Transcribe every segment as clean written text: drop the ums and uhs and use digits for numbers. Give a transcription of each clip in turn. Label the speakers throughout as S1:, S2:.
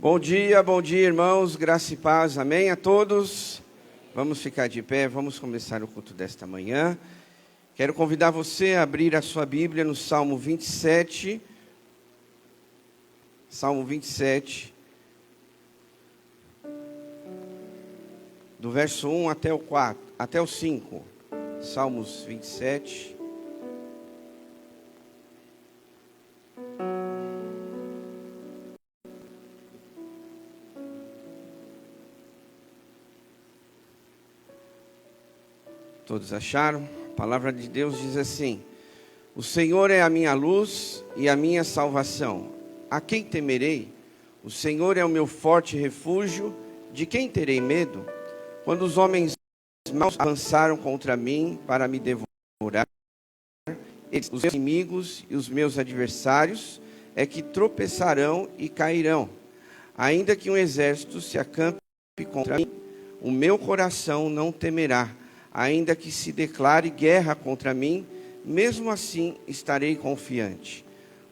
S1: Bom dia, irmãos, graça e paz, amém a todos. Vamos ficar de pé, vamos começar o culto desta manhã. Quero convidar você a abrir a sua Bíblia no Salmo 27. Salmo 27, do verso 1 até o 5. Salmos 27. Todos acharam? A palavra de Deus diz assim: O Senhor é a minha luz e a minha salvação. A quem temerei? O Senhor é o meu forte refúgio. De quem terei medo? Quando os homens maus avançaram contra mim para me devorar, os meus inimigos e os meus adversários é que tropeçarão e cairão. Ainda que um exército se acampe contra mim, o meu coração não temerá. Ainda que se declare guerra contra mim, mesmo assim estarei confiante.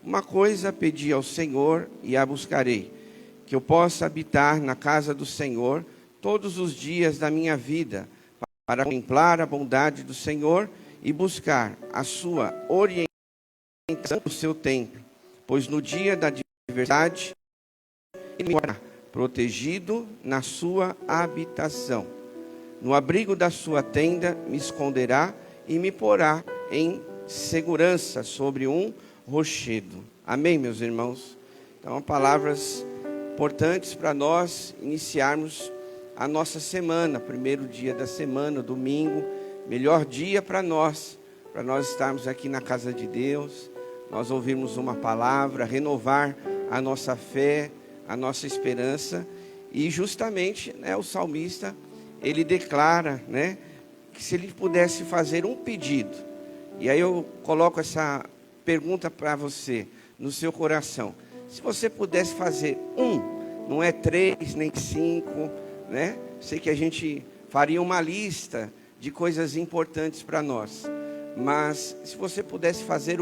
S1: Uma coisa pedi ao Senhor e a buscarei, que eu possa habitar na casa do Senhor todos os dias da minha vida, para contemplar a bondade do Senhor e buscar a sua orientação no seu templo. Pois no dia da adversidade, ele me guardará, protegido na sua habitação. No abrigo da sua tenda me esconderá e me porá em segurança sobre um rochedo. Amém, meus irmãos? Então, palavras importantes para nós iniciarmos a nossa semana, primeiro dia da semana, domingo, melhor dia para nós estarmos aqui na casa de Deus, nós ouvirmos uma palavra, renovar a nossa fé, a nossa esperança, e justamente, o salmista, ele declara, que se ele pudesse fazer um pedido, e aí eu coloco essa pergunta para você, no seu coração, se você pudesse fazer não é 3, nem 5, sei que a gente faria uma lista de coisas importantes para nós, mas se você pudesse fazer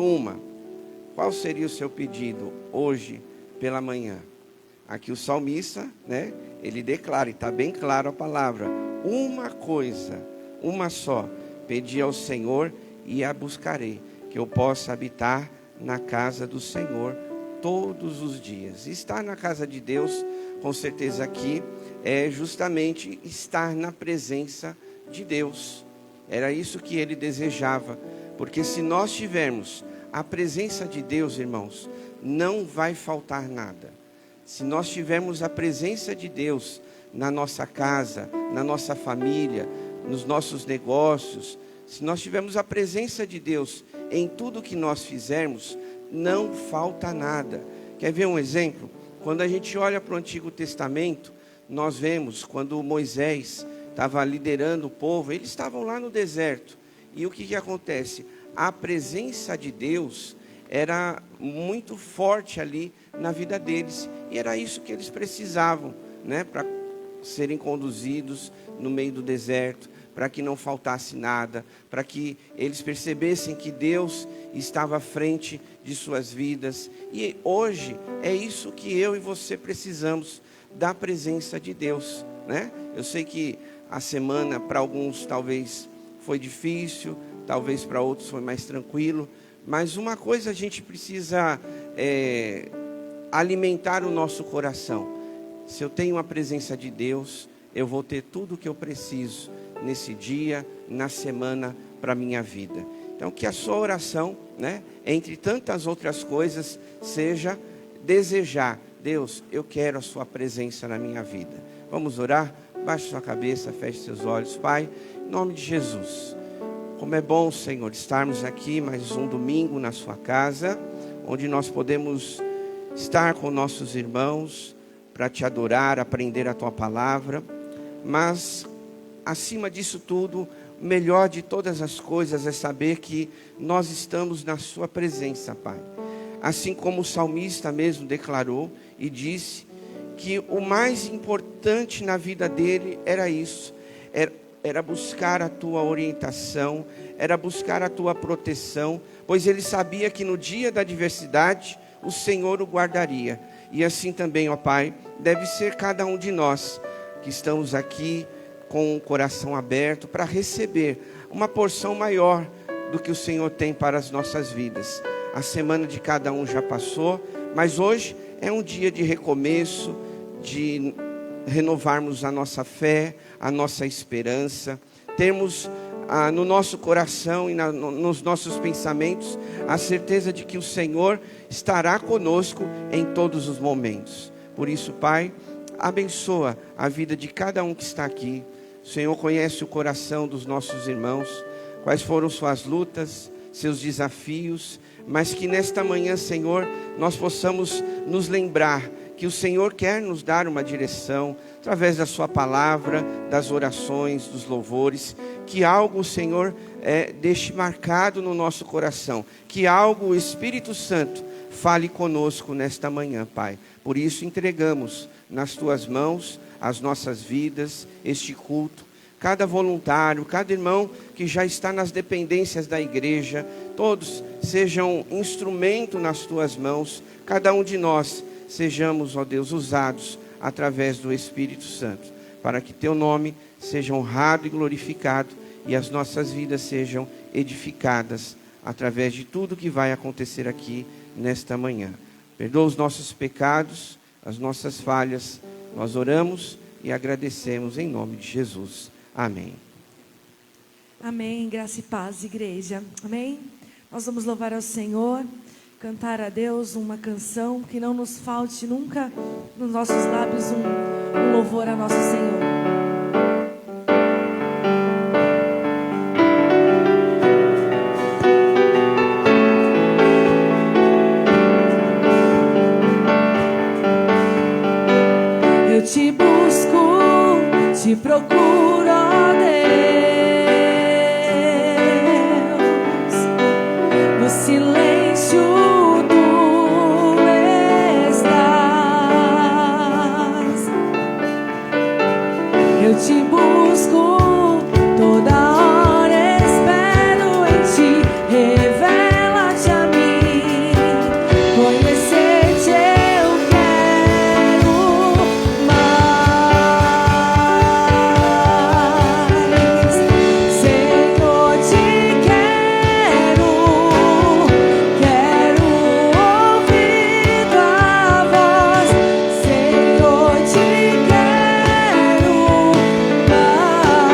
S1: qual seria o seu pedido hoje pela manhã? Aqui o salmista, ele declara, e está bem claro a palavra, uma coisa, uma só, pedi ao Senhor e a buscarei, que eu possa habitar na casa do Senhor todos os dias. Estar na casa de Deus, com certeza aqui, é justamente estar na presença de Deus. Era isso que ele desejava, porque se nós tivermos a presença de Deus, irmãos, não vai faltar nada. Se nós tivermos a presença de Deus na nossa casa, na nossa família, nos nossos negócios, se nós tivermos a presença de Deus em tudo que nós fizermos, não falta nada. Quer ver um exemplo? Quando a gente olha para o Antigo Testamento, nós vemos quando Moisés estava liderando o povo, eles estavam lá no deserto. E o que acontece? A presença de Deus era muito forte ali na vida deles. E era isso que eles precisavam, para serem conduzidos no meio do deserto, para que não faltasse nada, para que eles percebessem que Deus estava à frente de suas vidas. E hoje é isso que eu e você precisamos, da presença de Deus, Eu sei que a semana para alguns talvez foi difícil, talvez para outros foi mais tranquilo, mas uma coisa a gente precisa alimentar o nosso coração. Se eu tenho a presença de Deus, eu vou ter tudo o que eu preciso nesse dia, na semana, para a minha vida. Então, que a sua oração, entre tantas outras coisas, seja desejar: Deus, eu quero a sua presença na minha vida. Vamos orar? Baixe sua cabeça, feche seus olhos. Pai, em nome de Jesus, como é bom, Senhor, estarmos aqui mais um domingo na sua casa, onde nós podemos estar com nossos irmãos para te adorar, aprender a tua palavra, mas acima disso tudo, o melhor de todas as coisas é saber que nós estamos na sua presença, Pai. Assim como o salmista mesmo declarou e disse que o mais importante na vida dele era isso, era buscar a tua orientação, era buscar a tua proteção, pois ele sabia que no dia da adversidade o Senhor o guardaria. E assim também, ó Pai, deve ser cada um de nós que estamos aqui com o coração aberto para receber uma porção maior do que o Senhor tem para as nossas vidas. A semana de cada um já passou, mas hoje é um dia de recomeço, de renovarmos a nossa fé, a nossa esperança, termos no nosso coração e nos nossos pensamentos a certeza de que o Senhor estará conosco em todos os momentos. Por isso, Pai, abençoa a vida de cada um que está aqui. O Senhor conhece o coração dos nossos irmãos, quais foram suas lutas, seus desafios, mas que nesta manhã, Senhor, nós possamos nos lembrar que o Senhor quer nos dar uma direção, através da sua palavra, das orações, dos louvores, que algo o Senhor deixe marcado no nosso coração, que algo o Espírito Santo fale conosco nesta manhã, Pai. Por isso entregamos nas tuas mãos as nossas vidas, este culto, cada voluntário, cada irmão que já está nas dependências da igreja, todos sejam instrumento nas tuas mãos, cada um de nós sejamos, ó Deus, usados através do Espírito Santo, para que teu nome seja honrado e glorificado e as nossas vidas sejam edificadas através de tudo que vai acontecer aqui nesta manhã. Perdoa os nossos pecados, as nossas falhas, nós oramos e agradecemos em nome de Jesus. Amém.
S2: Amém, graça e paz, igreja. Amém. Nós vamos louvar ao Senhor, cantar a Deus uma canção, que não nos falte nunca nos nossos lábios um louvor a nosso Senhor. Eu te busco, te procuro, ó Deus, no silêncio tu estás. Eu te busco, toda hora espero em ti, revela-te a mim, conhecer-te eu quero mais. Senhor, te quero ouvir tua voz. Senhor, te quero mais.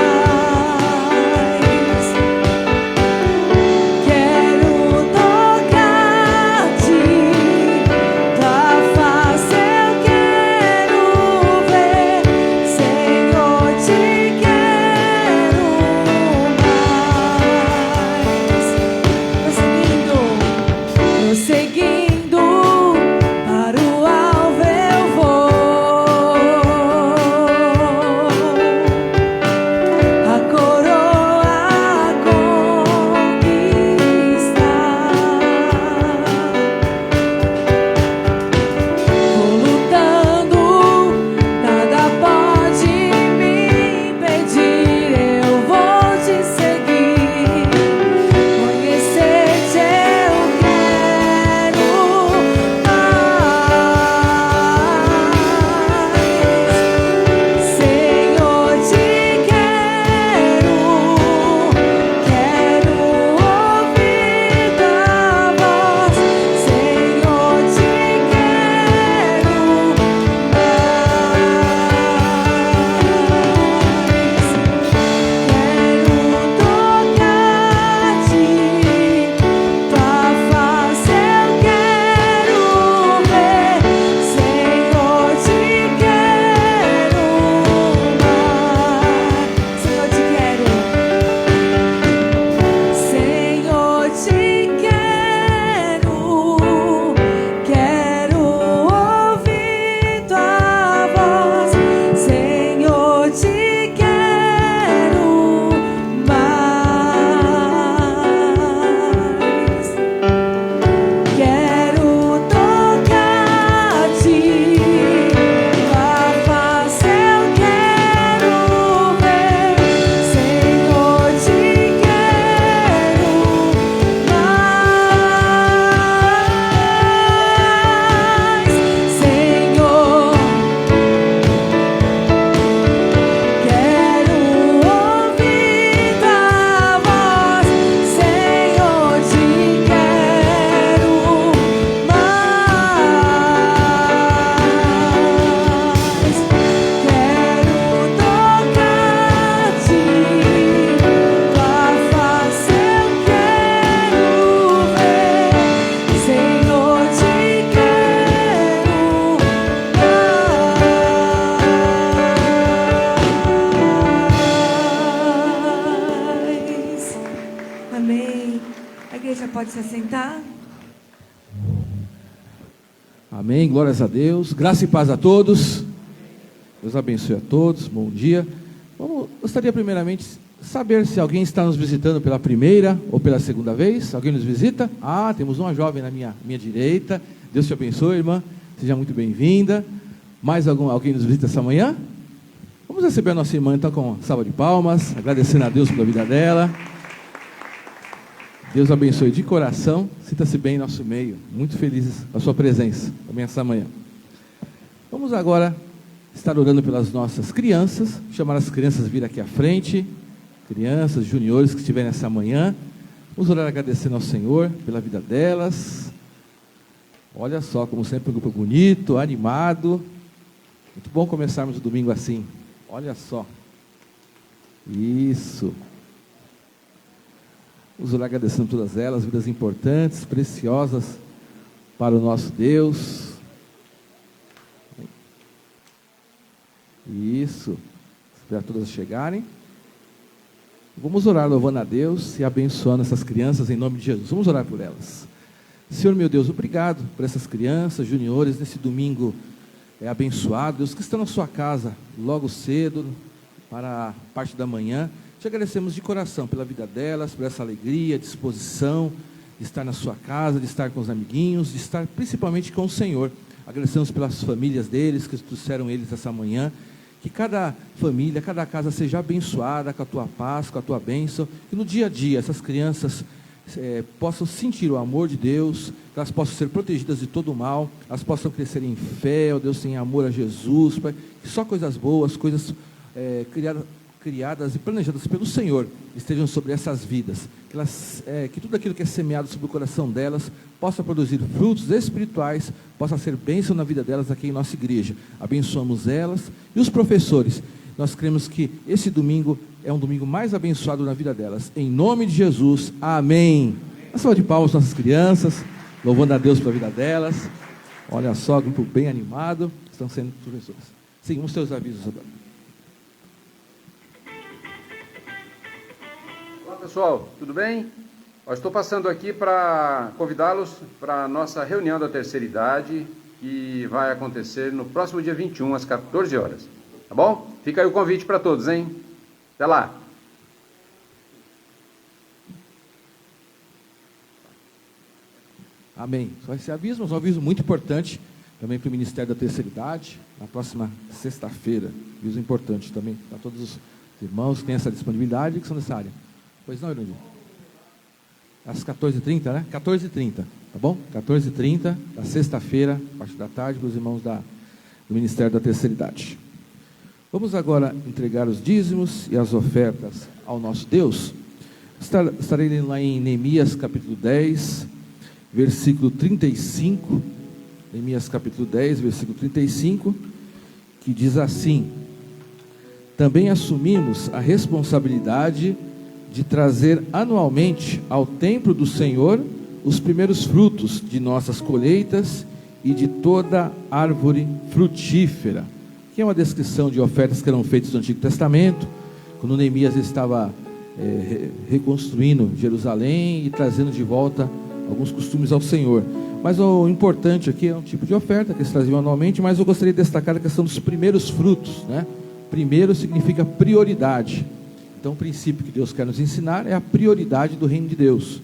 S2: pode se assentar.
S3: Amém, glórias a Deus, graça e paz a todos, Deus abençoe a todos, bom dia. Gostaria primeiramente de saber se alguém está nos visitando pela primeira ou pela segunda vez. Alguém nos visita? Temos uma jovem na minha direita. Deus te abençoe, irmã, seja muito bem-vinda. Mais alguém nos visita essa manhã? Vamos receber a nossa irmã então com salva de palmas, agradecendo a Deus pela vida dela. Deus abençoe de coração, sinta-se bem em nosso meio, muito felizes com a sua presença também essa manhã. Vamos agora estar orando pelas nossas crianças, chamar as crianças a vir aqui à frente, crianças, juniores que estiverem essa manhã. Vamos orar agradecendo ao Senhor pela vida delas. Olha só, como sempre, um grupo bonito, animado. Muito bom começarmos o domingo assim, olha só, isso. Vamos orar agradecendo todas elas, vidas importantes, preciosas para o nosso Deus. Isso. Esperar todas chegarem. Vamos orar louvando a Deus e abençoando essas crianças em nome de Jesus. Vamos orar por elas. Senhor meu Deus, obrigado por essas crianças, juniores, nesse domingo abençoado. Deus, que estão na sua casa logo cedo, para a parte da manhã. Te agradecemos de coração pela vida delas, por essa alegria, disposição de estar na sua casa, de estar com os amiguinhos, de estar principalmente com o Senhor. Agradecemos pelas famílias deles, que trouxeram eles essa manhã. Que cada família, cada casa seja abençoada com a tua paz, com a tua bênção. Que no dia a dia essas crianças possam sentir o amor de Deus, que elas possam ser protegidas de todo o mal, elas possam crescer em fé, ó Deus, em amor a Jesus, Pai. Que só coisas boas, coisas criadas e planejadas pelo Senhor estejam sobre essas vidas, que tudo aquilo que é semeado sobre o coração delas possa produzir frutos espirituais, possa ser bênção na vida delas aqui em nossa igreja. Abençoamos elas e os professores. Nós cremos que esse domingo é um domingo mais abençoado na vida delas, em nome de Jesus, amém. Uma salva de palmas para nossas crianças, louvando a Deus pela vida delas. Olha só, grupo bem animado, estão sendo professores. Seguimos os seus avisos agora.
S4: Pessoal, tudo bem? Estou passando aqui para convidá-los para a nossa reunião da terceira idade, que vai acontecer no próximo dia 21, às 14 horas. Tá bom? Fica aí o convite para todos, hein? Até lá!
S3: Amém. Só esse aviso, mas um aviso muito importante também para o Ministério da Terceira Idade, na próxima sexta-feira. Aviso importante também para todos os irmãos que têm essa disponibilidade e que são dessa área. Pois não, Irandir? Às 14h30, né? 14h30, tá bom? 14h30, da sexta-feira, parte da tarde, para os irmãos do Ministério da Terceira Idade. Vamos agora entregar os dízimos e as ofertas ao nosso Deus. Estarei lendo lá em Neemias capítulo 10, versículo 35. Neemias capítulo 10, versículo 35, que diz assim: também assumimos a responsabilidade de trazer anualmente ao templo do Senhor os primeiros frutos de nossas colheitas e de toda árvore frutífera. Que é uma descrição de ofertas que eram feitas no Antigo Testamento, quando Neemias estava reconstruindo Jerusalém e trazendo de volta alguns costumes ao Senhor. Mas o importante aqui é um tipo de oferta que eles traziam anualmente, mas eu gostaria de destacar a questão dos primeiros frutos, né? Primeiro significa prioridade. Então, o princípio que Deus quer nos ensinar é a prioridade do reino de Deus.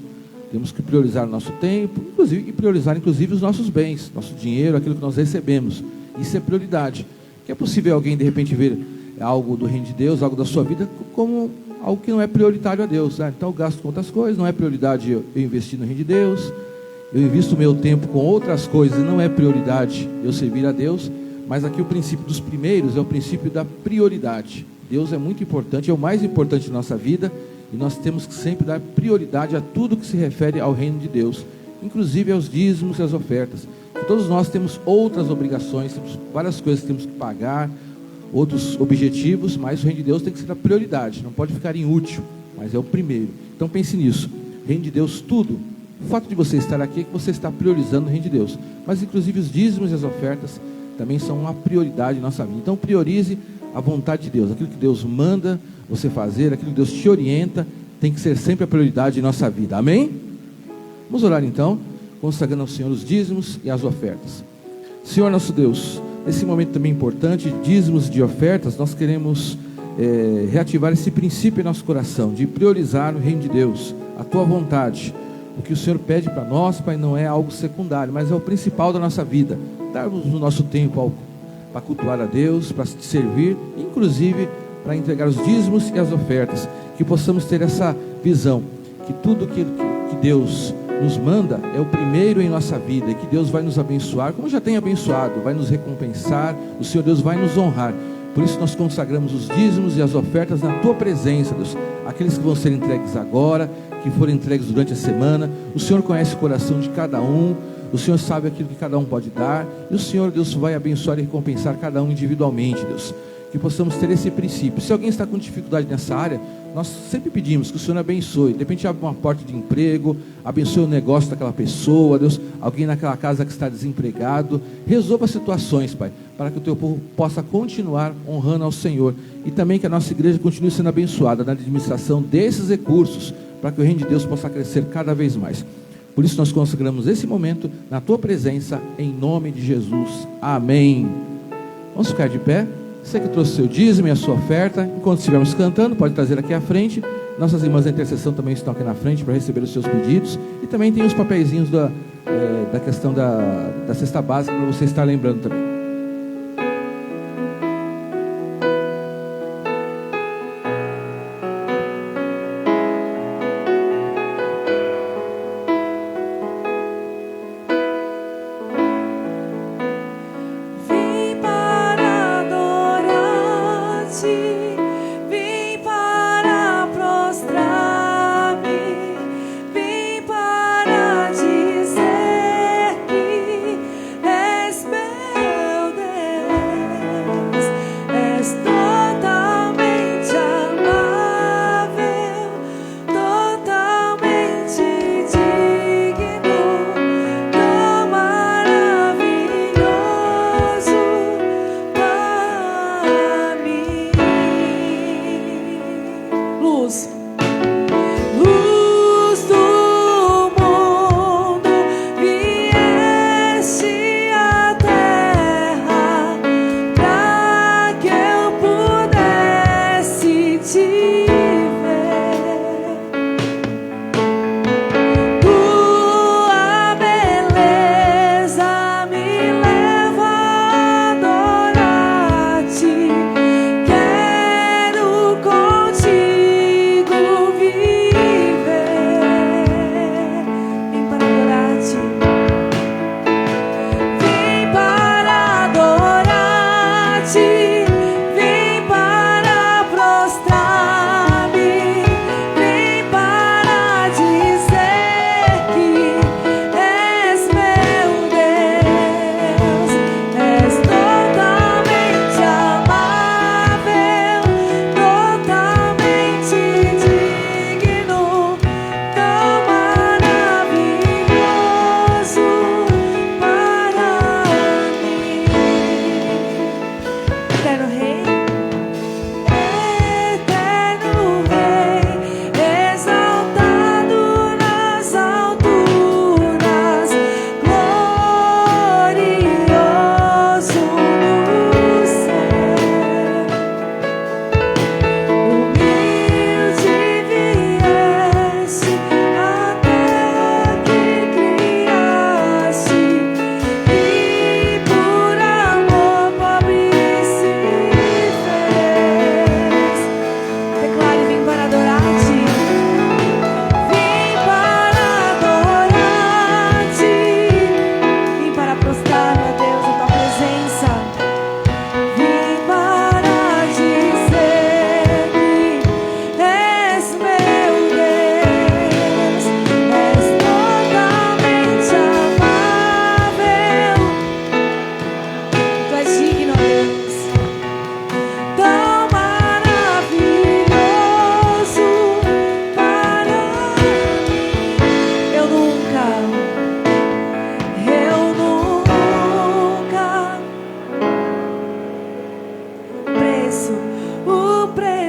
S3: Temos que priorizar o nosso tempo, e priorizar inclusive os nossos bens, nosso dinheiro, aquilo que nós recebemos. Isso é prioridade. Que é possível alguém de repente ver algo do reino de Deus, algo da sua vida, como algo que não é prioritário a Deus. Então eu gasto com outras coisas, não é prioridade eu investir no reino de Deus, eu invisto o meu tempo com outras coisas, não é prioridade eu servir a Deus. Mas aqui o princípio dos primeiros é o princípio da prioridade. Deus é muito importante, é o mais importante na nossa vida, e nós temos que sempre dar prioridade a tudo que se refere ao reino de Deus, inclusive aos dízimos e às ofertas. Todos nós temos outras obrigações, temos várias coisas que temos que pagar, outros objetivos, mas o reino de Deus tem que ser a prioridade, não pode ficar inútil, mas é o primeiro. Então pense nisso, reino de Deus, tudo. O fato de você estar aqui é que você está priorizando o reino de Deus, mas inclusive os dízimos e as ofertas também são uma prioridade em nossa vida. Então priorize a vontade de Deus, aquilo que Deus manda você fazer, aquilo que Deus te orienta, tem que ser sempre a prioridade em nossa vida, amém? Vamos orar então, consagrando ao Senhor os dízimos e as ofertas. Senhor nosso Deus, nesse momento também importante, dízimos e de ofertas, nós queremos reativar esse princípio em nosso coração, de priorizar o reino de Deus, a Tua vontade. O que o Senhor pede para nós, Pai, não é algo secundário, mas é o principal da nossa vida. Darmos o nosso tempo para cultuar a Deus, para te servir, inclusive para entregar os dízimos e as ofertas. Que possamos ter essa visão, que tudo que Deus nos manda é o primeiro em nossa vida, e que Deus vai nos abençoar, como já tem abençoado, vai nos recompensar, o Senhor Deus vai nos honrar. Por isso nós consagramos os dízimos e as ofertas na Tua presença, Deus. Aqueles que vão ser entregues agora, que forem entregues durante a semana. O Senhor conhece o coração de cada um, o Senhor sabe aquilo que cada um pode dar, e o Senhor Deus vai abençoar e recompensar cada um individualmente, Deus. Que possamos ter esse princípio. Se alguém está com dificuldade nessa área, nós sempre pedimos que o Senhor abençoe. De repente abre uma porta de emprego, abençoe o negócio daquela pessoa, Deus. Alguém naquela casa que está desempregado, resolva situações, Pai, para que o Teu povo possa continuar honrando ao Senhor, e também que a nossa igreja continue sendo abençoada na administração desses recursos, para que o reino de Deus possa crescer cada vez mais. Por isso nós consagramos esse momento na Tua presença, em nome de Jesus. Amém. Vamos ficar de pé. Você que trouxe seu dízimo e a sua oferta, enquanto estivermos cantando, pode trazer aqui à frente. Nossas irmãs da intercessão também estão aqui na frente para receber os seus pedidos. E também tem os papeizinhos da questão da cesta básica, para você estar lembrando também.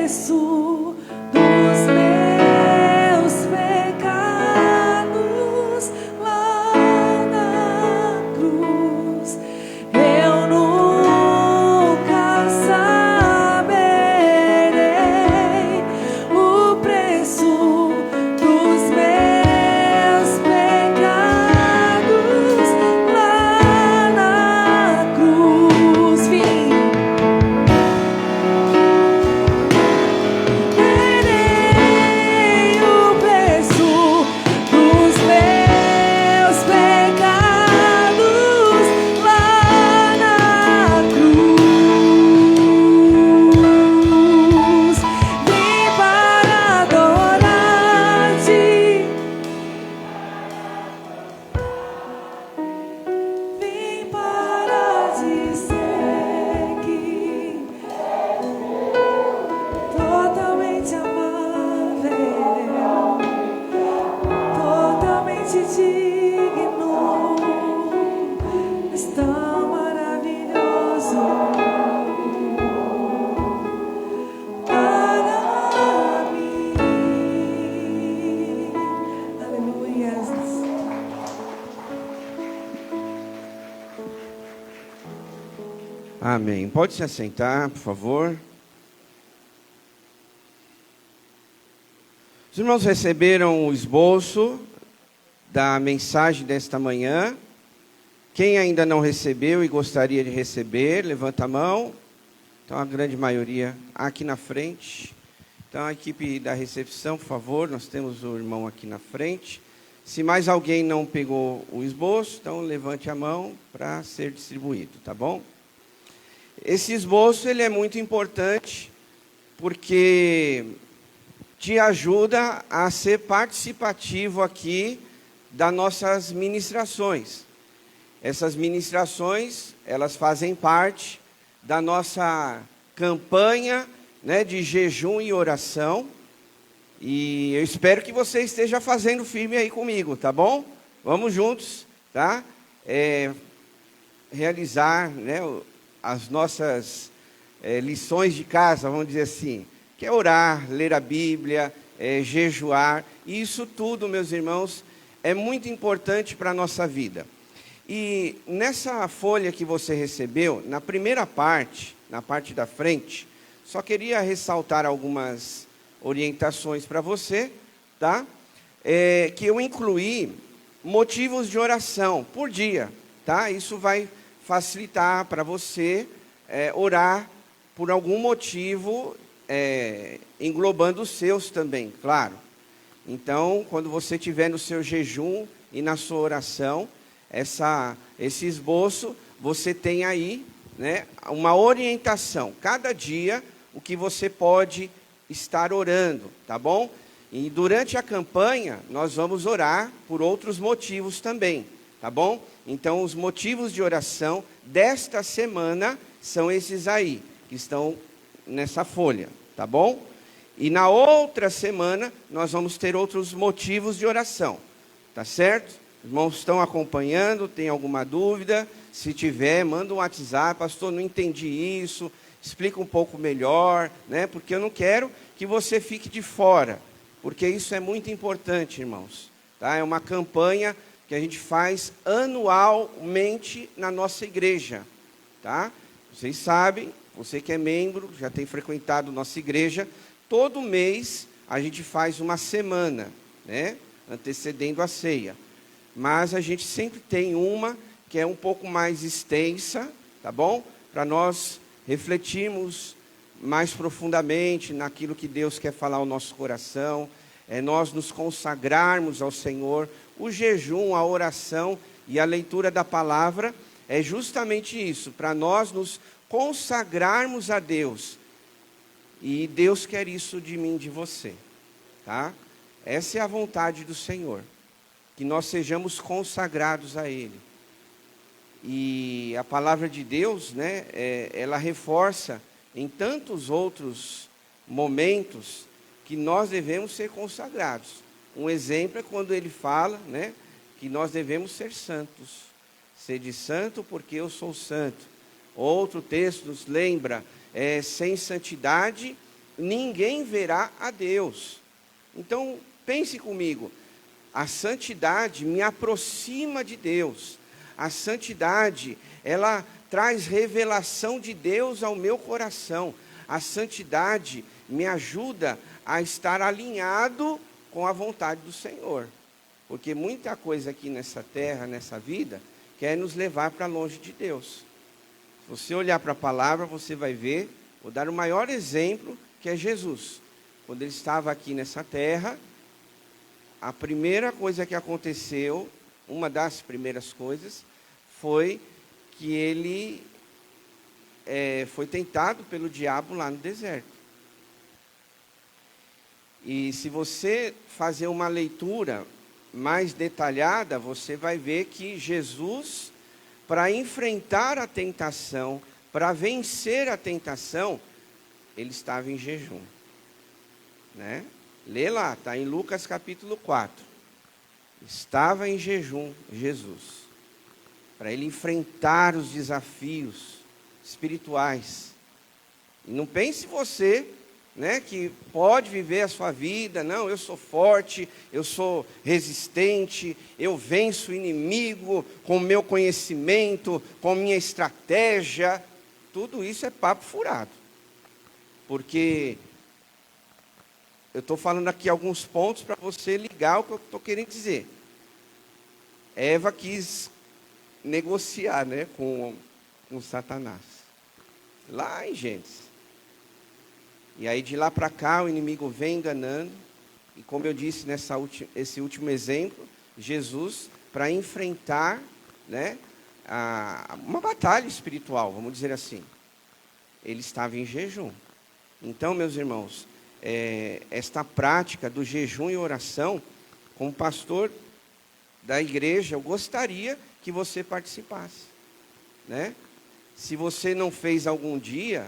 S2: preço dos meus pecados
S1: Amém. Pode se assentar, por favor. Os irmãos receberam o esboço da mensagem desta manhã. Quem ainda não recebeu e gostaria de receber, levanta a mão. Então, a grande maioria aqui na frente. Então, a equipe da recepção, por favor, nós temos o irmão aqui na frente. Se mais alguém não pegou o esboço, então levante a mão para ser distribuído, tá bom? Esse esboço ele é muito importante porque te ajuda a ser participativo aqui das nossas ministrações. Essas ministrações, elas fazem parte da nossa campanha, né, de jejum e oração. E eu espero que você esteja fazendo firme aí comigo, tá bom? Vamos juntos, tá? Realizar, né, as nossas lições de casa, vamos dizer assim, que é orar, ler a Bíblia, jejuar. E isso tudo, meus irmãos, é muito importante para a nossa vida. E nessa folha que você recebeu, na primeira parte, na parte da frente, só queria ressaltar algumas orientações para você, tá? Que eu incluí motivos de oração por dia, tá? Isso vai facilitar para você orar por algum motivo, englobando os seus também, claro. Então, quando você estiver no seu jejum e na sua oração, esse esboço, você tem aí, né, uma orientação, cada dia, o que você pode estar orando, tá bom? E durante a campanha, nós vamos orar por outros motivos também, tá bom? Então, os motivos de oração desta semana são esses aí, que estão nessa folha, tá bom? E na outra semana, nós vamos ter outros motivos de oração, tá certo? Os irmãos estão acompanhando, tem alguma dúvida? Se tiver, manda um WhatsApp, pastor, não entendi isso, explica um pouco melhor, né? Porque eu não quero que você fique de fora, porque isso é muito importante, irmãos, tá? É uma campanha que a gente faz anualmente na nossa igreja, tá? Vocês sabem, você que é membro, já tem frequentado nossa igreja, todo mês a gente faz uma semana, né? Antecedendo a ceia. Mas a gente sempre tem uma que é um pouco mais extensa, tá bom? Para nós refletirmos mais profundamente naquilo que Deus quer falar ao nosso coração, nós nos consagrarmos ao Senhor. O jejum, a oração e a leitura da palavra é justamente isso, para nós nos consagrarmos a Deus. E Deus quer isso de mim, de você, tá? Essa é a vontade do Senhor, que nós sejamos consagrados a Ele. E a palavra de Deus, né, ela reforça em tantos outros momentos que nós devemos ser consagrados. Um exemplo é quando ele fala, né, que nós devemos ser santos. Sede santo porque eu sou santo. Outro texto nos lembra, sem santidade ninguém verá a Deus. Então, pense comigo, a santidade me aproxima de Deus. A santidade, ela traz revelação de Deus ao meu coração. A santidade me ajuda a estar alinhado com a vontade do Senhor. Porque muita coisa aqui nessa terra, nessa vida, quer nos levar para longe de Deus. Se você olhar para a palavra, você vai ver, vou dar o maior exemplo, que é Jesus. Quando ele estava aqui nessa terra, a primeira coisa que aconteceu, uma das primeiras coisas, foi que ele foi tentado pelo diabo lá no deserto. E se você fazer uma leitura mais detalhada, você vai ver que Jesus, para enfrentar a tentação, para vencer a tentação, ele estava em jejum, né? Lê lá, está em Lucas capítulo 4. Estava em jejum Jesus, para ele enfrentar os desafios espirituais. E não pense você, né, que pode viver a sua vida, não, eu sou forte, eu sou resistente, eu venço o inimigo com o meu conhecimento, com minha estratégia. tudo isso é papo furado. Porque eu estou falando aqui alguns pontos para você ligar o que eu estou querendo dizer. Eva quis negociar, né, com Satanás. Lá em Gênesis. E aí de lá para cá o inimigo vem enganando. E como eu disse esse último exemplo, Jesus, para enfrentar, né, uma batalha espiritual, vamos dizer assim, ele estava em jejum. Então, meus irmãos, esta prática do jejum e oração, como pastor da igreja, eu gostaria que você participasse, né? Se você não fez algum dia,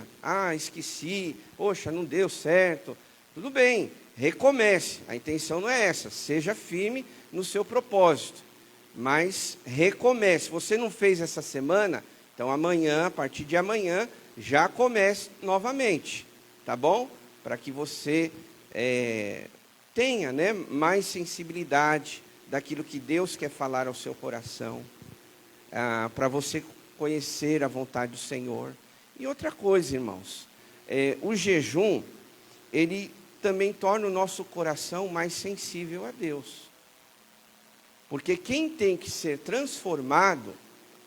S1: esqueci, poxa, não deu certo, tudo bem, recomece. A intenção não é essa, seja firme no seu propósito, mas recomece. Se você não fez essa semana, então amanhã, a partir de amanhã, já comece novamente, tá bom? Para que você tenha, né, mais sensibilidade daquilo que Deus quer falar ao seu coração, para você conhecer a vontade do Senhor. E outra coisa, irmãos, o jejum, ele também torna o nosso coração mais sensível a Deus. Porque quem tem que ser transformado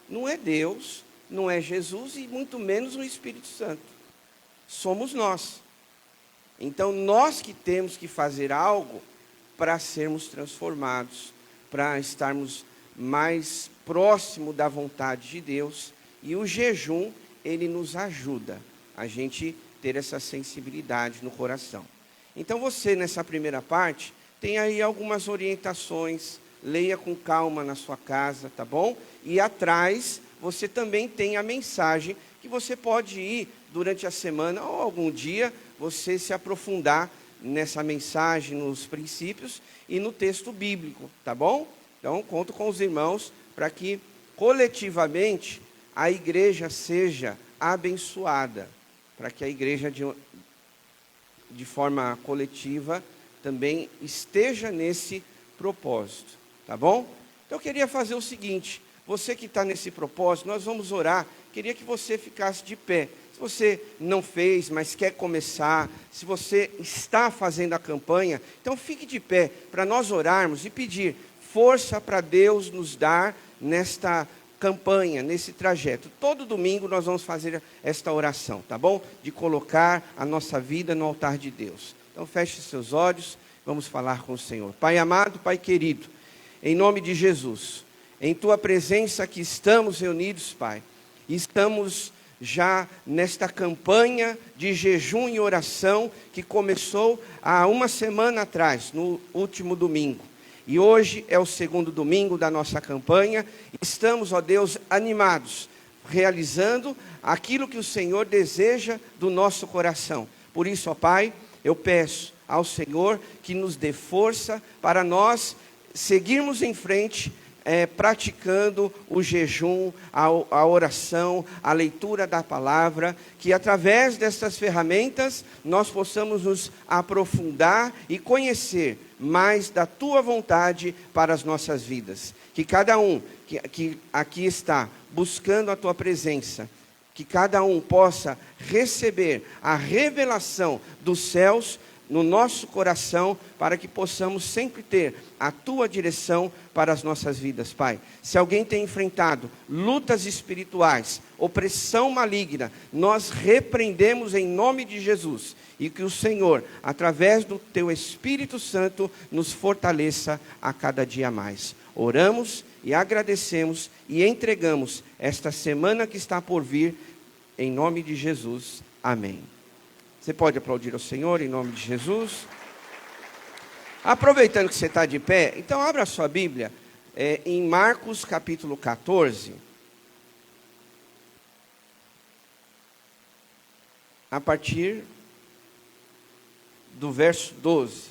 S1: não é Deus, não é Jesus e muito menos o Espírito Santo. Somos nós. Então nós que temos que fazer algo para sermos transformados, para estarmos mais próximo da vontade de Deus. E o jejum, ele nos ajuda a gente ter essa sensibilidade no coração. Então você, nessa primeira parte, tem aí algumas orientações, leia com calma na sua casa, tá bom? E atrás, você também tem a mensagem que você pode ir durante a semana ou algum dia, você se aprofundar nessa mensagem, nos princípios e no texto bíblico, tá bom? Então, conto com os irmãos para que, coletivamente, a igreja seja abençoada, para que a igreja, de forma coletiva, também esteja nesse propósito, tá bom? Então, eu queria fazer o seguinte, você que está nesse propósito, nós vamos orar, queria que você ficasse de pé. Se você não fez, mas quer começar, se você está fazendo a campanha, então fique de pé para nós orarmos e pedir força para Deus nos dar nesta campanha, nesse trajeto. Todo domingo nós vamos fazer esta oração, tá bom? De colocar a nossa vida no altar de Deus. Então feche seus olhos, vamos falar com o Senhor. Pai amado, Pai querido, em nome de Jesus, em Tua presença aqui estamos reunidos, Pai. Estamos já nesta campanha de jejum e oração que começou há uma semana atrás, no último domingo. E hoje é o segundo domingo da nossa campanha. Estamos, ó Deus, animados, realizando aquilo que o Senhor deseja do nosso coração. Por isso, ó Pai, eu peço ao Senhor que nos dê força para nós seguirmos em frente, praticando o jejum, a oração, a leitura da palavra, que através dessas ferramentas nós possamos nos aprofundar e conhecer mais da Tua vontade para as nossas vidas. Que cada um que aqui está buscando a Tua presença, que cada um possa receber a revelação dos céus no nosso coração, para que possamos sempre ter a Tua direção para as nossas vidas, Pai. Se alguém tem enfrentado lutas espirituais, opressão maligna, nós repreendemos em nome de Jesus, e que o Senhor, através do Teu Espírito Santo, nos fortaleça a cada dia mais. Oramos e agradecemos e entregamos esta semana que está por vir, em nome de Jesus. Amém. Você pode aplaudir ao Senhor em nome de Jesus. Aproveitando que você está de pé, então abra a sua Bíblia em Marcos capítulo 14. A partir do verso 12.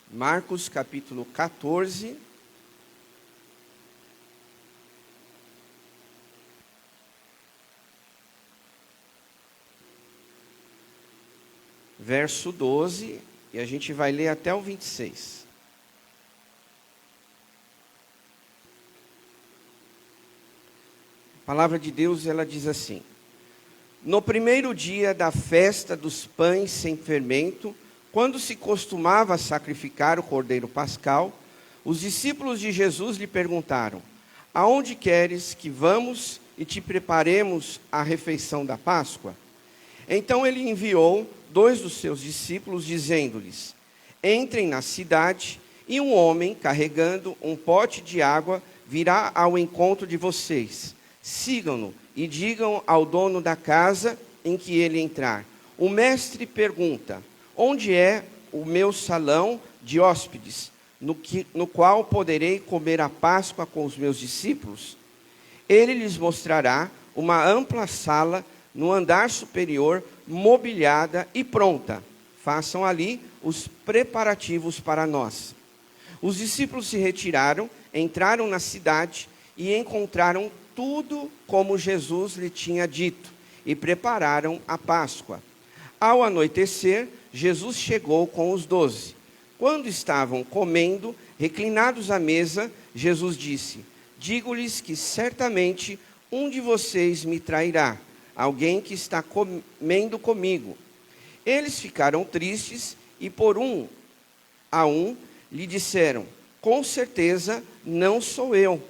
S1: Marcos capítulo 14. Verso 12, e a gente vai ler até o 26. A palavra de Deus, ela diz assim: no primeiro dia da festa dos pães sem fermento, quando se costumava sacrificar o cordeiro pascal, os discípulos de Jesus lhe perguntaram: aonde queres que vamos e te preparemos a refeição da Páscoa? Então ele enviou 2 dos seus discípulos, dizendo-lhes: entrem na cidade, e um homem carregando um pote de água virá ao encontro de vocês. Sigam-no e digam ao dono da casa em que ele entrar: o mestre pergunta, onde é o meu salão de hóspedes, no qual poderei comer a Páscoa com os meus discípulos? Ele lhes mostrará uma ampla sala no andar superior, mobiliada e pronta. Façam ali os preparativos para nós. Os discípulos se retiraram, entraram na cidade e encontraram tudo como Jesus lhe tinha dito, e prepararam a Páscoa. Ao anoitecer, Jesus chegou com os 12. Quando estavam comendo, reclinados à mesa, Jesus disse: digo-lhes que certamente um de vocês me trairá, alguém que está comendo comigo. Eles ficaram tristes e por um a um lhe disseram: com certeza não sou eu.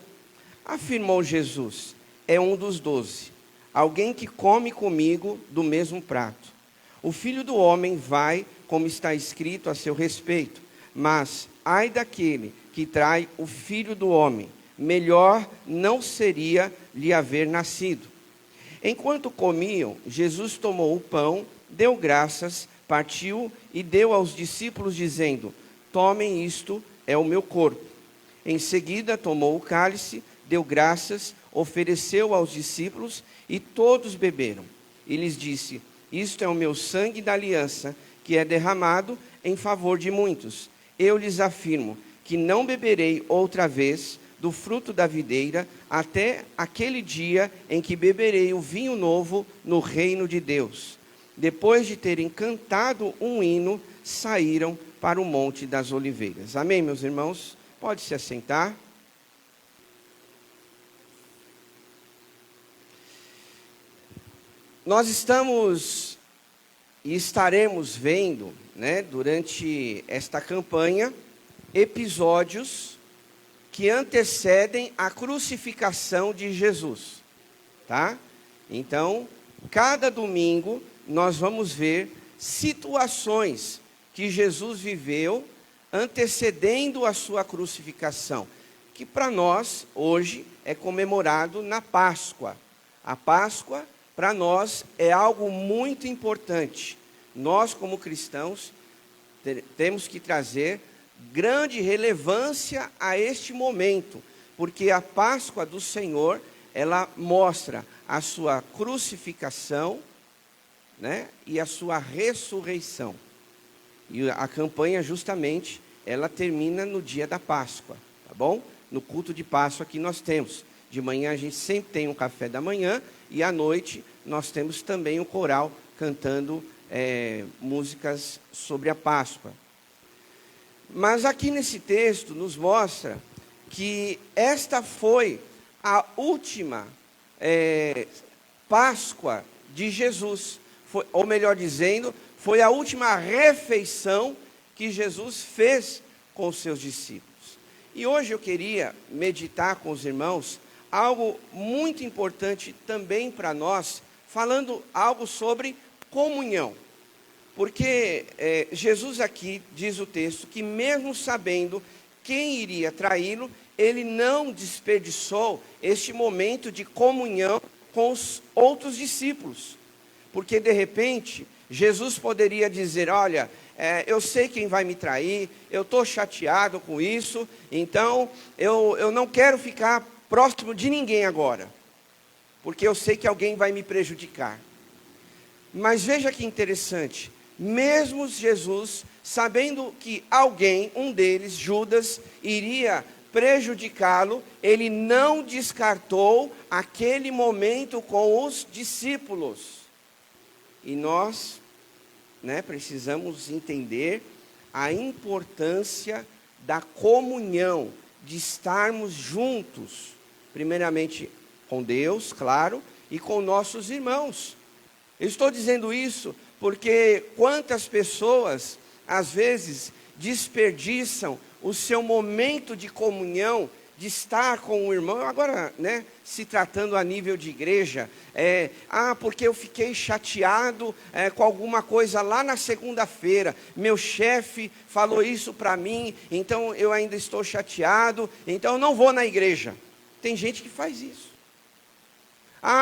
S1: Afirmou Jesus: é um dos 12, alguém que come comigo do mesmo prato. O Filho do Homem vai, como está escrito a seu respeito, mas ai daquele que trai o Filho do Homem, melhor não seria lhe haver nascido. Enquanto comiam, Jesus tomou o pão, deu graças, partiu e deu aos discípulos, dizendo: tomem, isto é o meu corpo. Em seguida tomou o cálice, deu graças, ofereceu aos discípulos e todos beberam. E lhes disse: isto é o meu sangue da aliança, que é derramado em favor de muitos. Eu lhes afirmo que não beberei outra vez do fruto da videira, até aquele dia em que beberei o vinho novo no reino de Deus. Depois de terem cantado um hino, saíram para o Monte das Oliveiras. Amém, meus irmãos? Pode se assentar. Nós estamos e estaremos vendo, durante esta campanha, episódios que antecedem a crucificação de Jesus, tá? Então, cada domingo nós vamos ver situações que Jesus viveu antecedendo a sua crucificação, que para nós hoje é comemorado na Páscoa. A Páscoa para nós é algo muito importante. Nós, como cristãos, temos que trazer grande relevância a este momento, porque a Páscoa do Senhor, ela mostra a sua crucificação, e a sua ressurreição. E a campanha, justamente, ela termina no dia da Páscoa, tá bom? No culto de Páscoa que nós temos. De manhã a gente sempre tem um café da manhã, e à noite nós temos também o coral cantando músicas sobre a Páscoa. Mas aqui nesse texto nos mostra que esta foi a última Páscoa de Jesus. Ou melhor dizendo, foi a última refeição que Jesus fez com os seus discípulos. E hoje eu queria meditar com os irmãos algo muito importante também para nós, falando algo sobre comunhão. Porque Jesus aqui, diz o texto, que mesmo sabendo quem iria traí-lo, ele não desperdiçou este momento de comunhão com os outros discípulos. Porque de repente, Jesus poderia dizer: olha, eu sei quem vai me trair, eu estou chateado com isso, então eu não quero ficar próximo de ninguém agora, porque eu sei que alguém vai me prejudicar. Mas veja que interessante, mesmo Jesus, sabendo que alguém, um deles, Judas, iria prejudicá-lo, ele não descartou aquele momento com os discípulos. E nós, precisamos entender a importância da comunhão, de estarmos juntos, primeiramente com Deus, claro, e com nossos irmãos. Eu estou dizendo isso porque quantas pessoas, às vezes, desperdiçam o seu momento de comunhão, de estar com o irmão, agora, né, se tratando a nível de igreja, porque eu fiquei chateado com alguma coisa lá na segunda-feira, meu chefe falou isso para mim, então eu ainda estou chateado, então eu não vou na igreja. Tem gente que faz isso.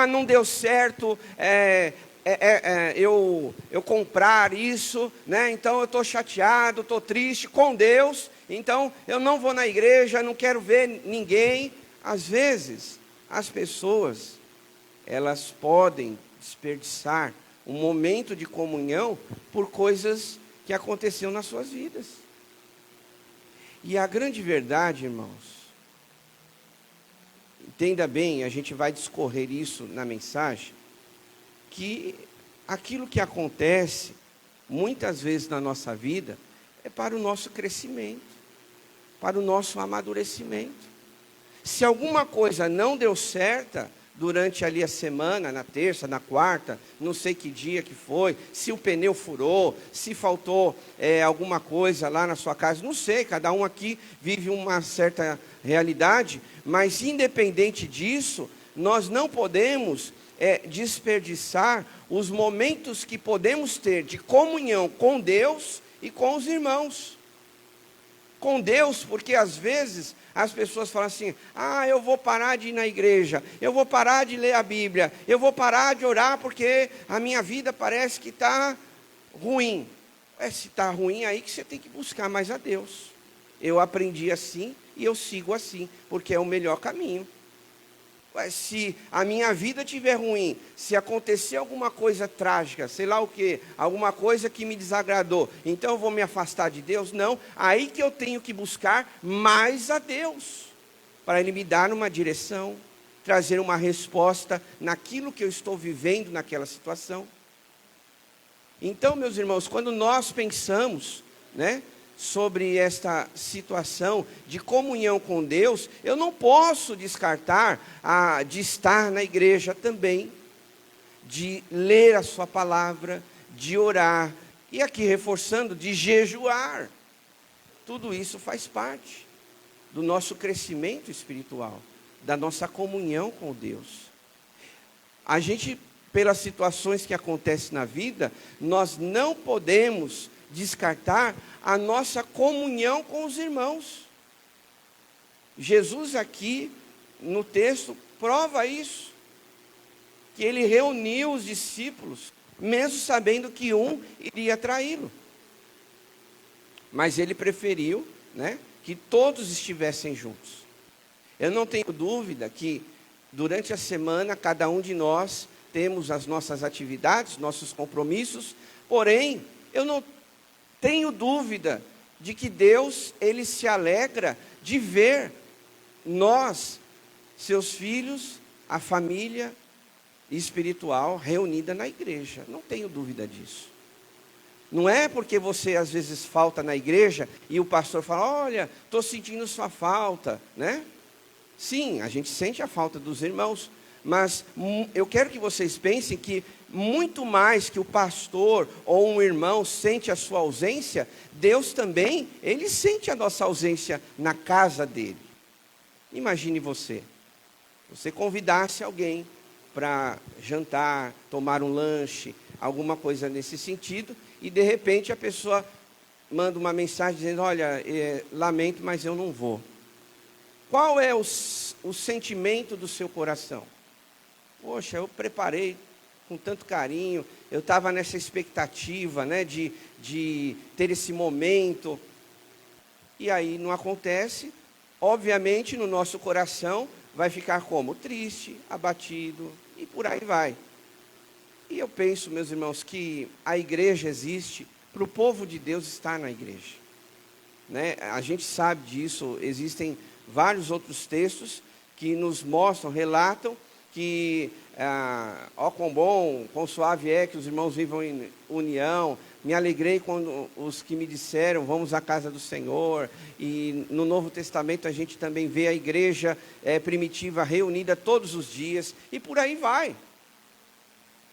S1: Não deu certo, eu comprar isso, né? Então eu estou chateado, estou triste com Deus, então eu não vou na igreja, não quero ver ninguém. Às vezes, as pessoas, elas podem desperdiçar um momento de comunhão por coisas que aconteceram nas suas vidas. E a grande verdade, irmãos, entenda bem, a gente vai discorrer isso na mensagem, que aquilo que acontece muitas vezes na nossa vida é para o nosso crescimento, para o nosso amadurecimento. Se alguma coisa não deu certa durante ali a semana, na terça, na quarta, não sei que dia que foi, se o pneu furou, se faltou alguma coisa lá na sua casa, não sei, cada um aqui vive uma certa realidade, mas independente disso, nós não podemos desperdiçar os momentos que podemos ter de comunhão com Deus e com os irmãos. Com Deus, porque às vezes as pessoas falam assim, eu vou parar de ir na igreja, eu vou parar de ler a Bíblia, eu vou parar de orar porque a minha vida parece que está ruim. Se está ruim, aí que você tem que buscar mais a Deus. Eu aprendi assim e eu sigo assim, porque é o melhor caminho. Se a minha vida estiver ruim, se acontecer alguma coisa trágica, sei lá o que, alguma coisa que me desagradou, então eu vou me afastar de Deus? Não, aí que eu tenho que buscar mais a Deus, para Ele me dar uma direção, trazer uma resposta naquilo que eu estou vivendo naquela situação. Então, meus irmãos, quando nós pensamos, né, sobre esta situação de comunhão com Deus, eu não posso descartar de estar na igreja também, de ler a sua palavra, de orar, e aqui reforçando, de jejuar. Tudo isso faz parte do nosso crescimento espiritual, da nossa comunhão com Deus. A gente, pelas situações que acontecem na vida, nós não podemos descartar a nossa comunhão com os irmãos. Jesus aqui, no texto, prova isso, que ele reuniu os discípulos, mesmo sabendo que um iria traí-lo. Mas ele preferiu, né, que todos estivessem juntos. Eu não tenho dúvida que, durante a semana, cada um de nós temos as nossas atividades, nossos compromissos, porém, eu não tenho dúvida de que Deus, Ele se alegra de ver nós, seus filhos, a família espiritual reunida na igreja. Não tenho dúvida disso. Não é porque você às vezes falta na igreja e o pastor fala, olha, estou sentindo sua falta, né? Sim, a gente sente a falta dos irmãos, mas eu quero que vocês pensem que muito mais que o pastor ou um irmão sente a sua ausência, Deus também, Ele sente a nossa ausência na casa dEle. Imagine você convidasse alguém para jantar, tomar um lanche, alguma coisa nesse sentido, e de repente a pessoa manda uma mensagem dizendo, olha, lamento, mas eu não vou. Qual é o sentimento do seu coração? Poxa, eu preparei com tanto carinho, eu estava nessa expectativa, né, de ter esse momento, e aí não acontece. Obviamente no nosso coração vai ficar como? Triste, abatido, e por aí vai. E eu penso, meus irmãos, que a igreja existe para o povo de Deus estar na igreja, né? A gente sabe disso, existem vários outros textos que nos mostram, relatam que, ó quão bom, quão suave é que os irmãos vivam em união. Me alegrei quando os que me disseram, vamos à casa do Senhor. E no Novo Testamento a gente também vê a igreja primitiva reunida todos os dias, e por aí vai.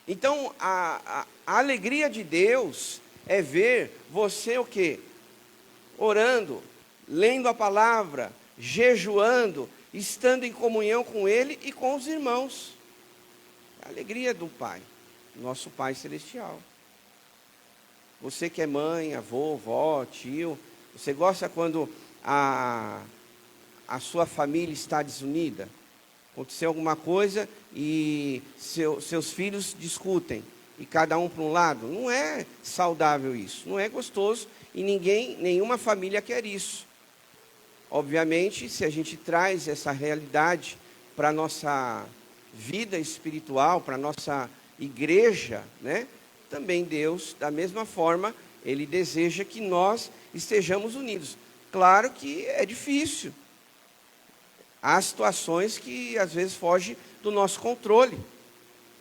S1: Então, a alegria de Deus é ver você o quê? Orando, lendo a palavra, jejuando, estando em comunhão com Ele e com os irmãos. A alegria do Pai, nosso Pai Celestial. Você que é mãe, avô, vó, tio, você gosta quando a sua família está desunida? Aconteceu alguma coisa e seus filhos discutem, e cada um para um lado? Não é saudável isso, não é gostoso, e nenhuma família quer isso. Obviamente, se a gente traz essa realidade para a nossa vida espiritual, para a nossa igreja, né? Também Deus, da mesma forma, Ele deseja que nós estejamos unidos. Claro que é difícil. Há situações que às vezes fogem do nosso controle,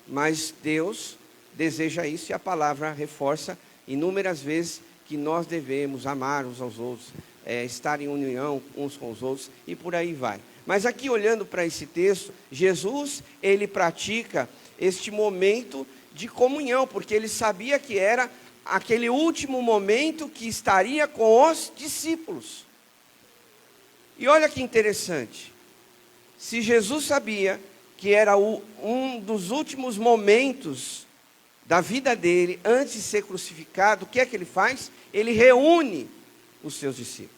S1: mas Deus deseja isso, e a palavra reforça inúmeras vezes que nós devemos amar uns aos outros, estar em união uns com os outros, e por aí vai. Mas aqui, olhando para esse texto, Jesus, ele pratica este momento de comunhão, porque ele sabia que era aquele último momento que estaria com os discípulos. E olha que interessante, se Jesus sabia que era um dos últimos momentos da vida dele, antes de ser crucificado, o que é que ele faz? Ele reúne os seus discípulos.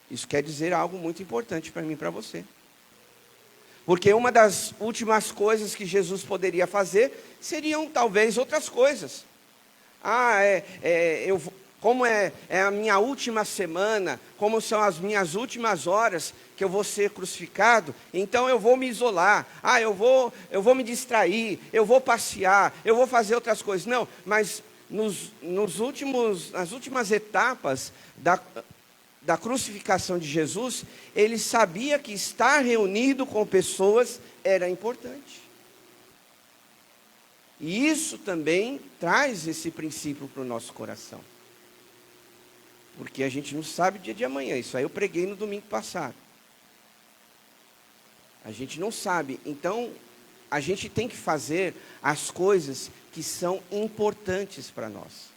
S1: Isso quer dizer algo muito importante para mim e para você. Porque uma das últimas coisas que Jesus poderia fazer seriam talvez outras coisas. Como é a minha última semana, como são as minhas últimas horas que eu vou ser crucificado, então eu vou me isolar, eu vou me distrair, eu vou passear, eu vou fazer outras coisas. Não, mas nas últimas etapas da crucificação de Jesus, ele sabia que estar reunido com pessoas era importante. E isso também traz esse princípio para o nosso coração. Porque a gente não sabe o dia de amanhã. Isso aí eu preguei no domingo passado. A gente não sabe. Então, a gente tem que fazer as coisas que são importantes para nós.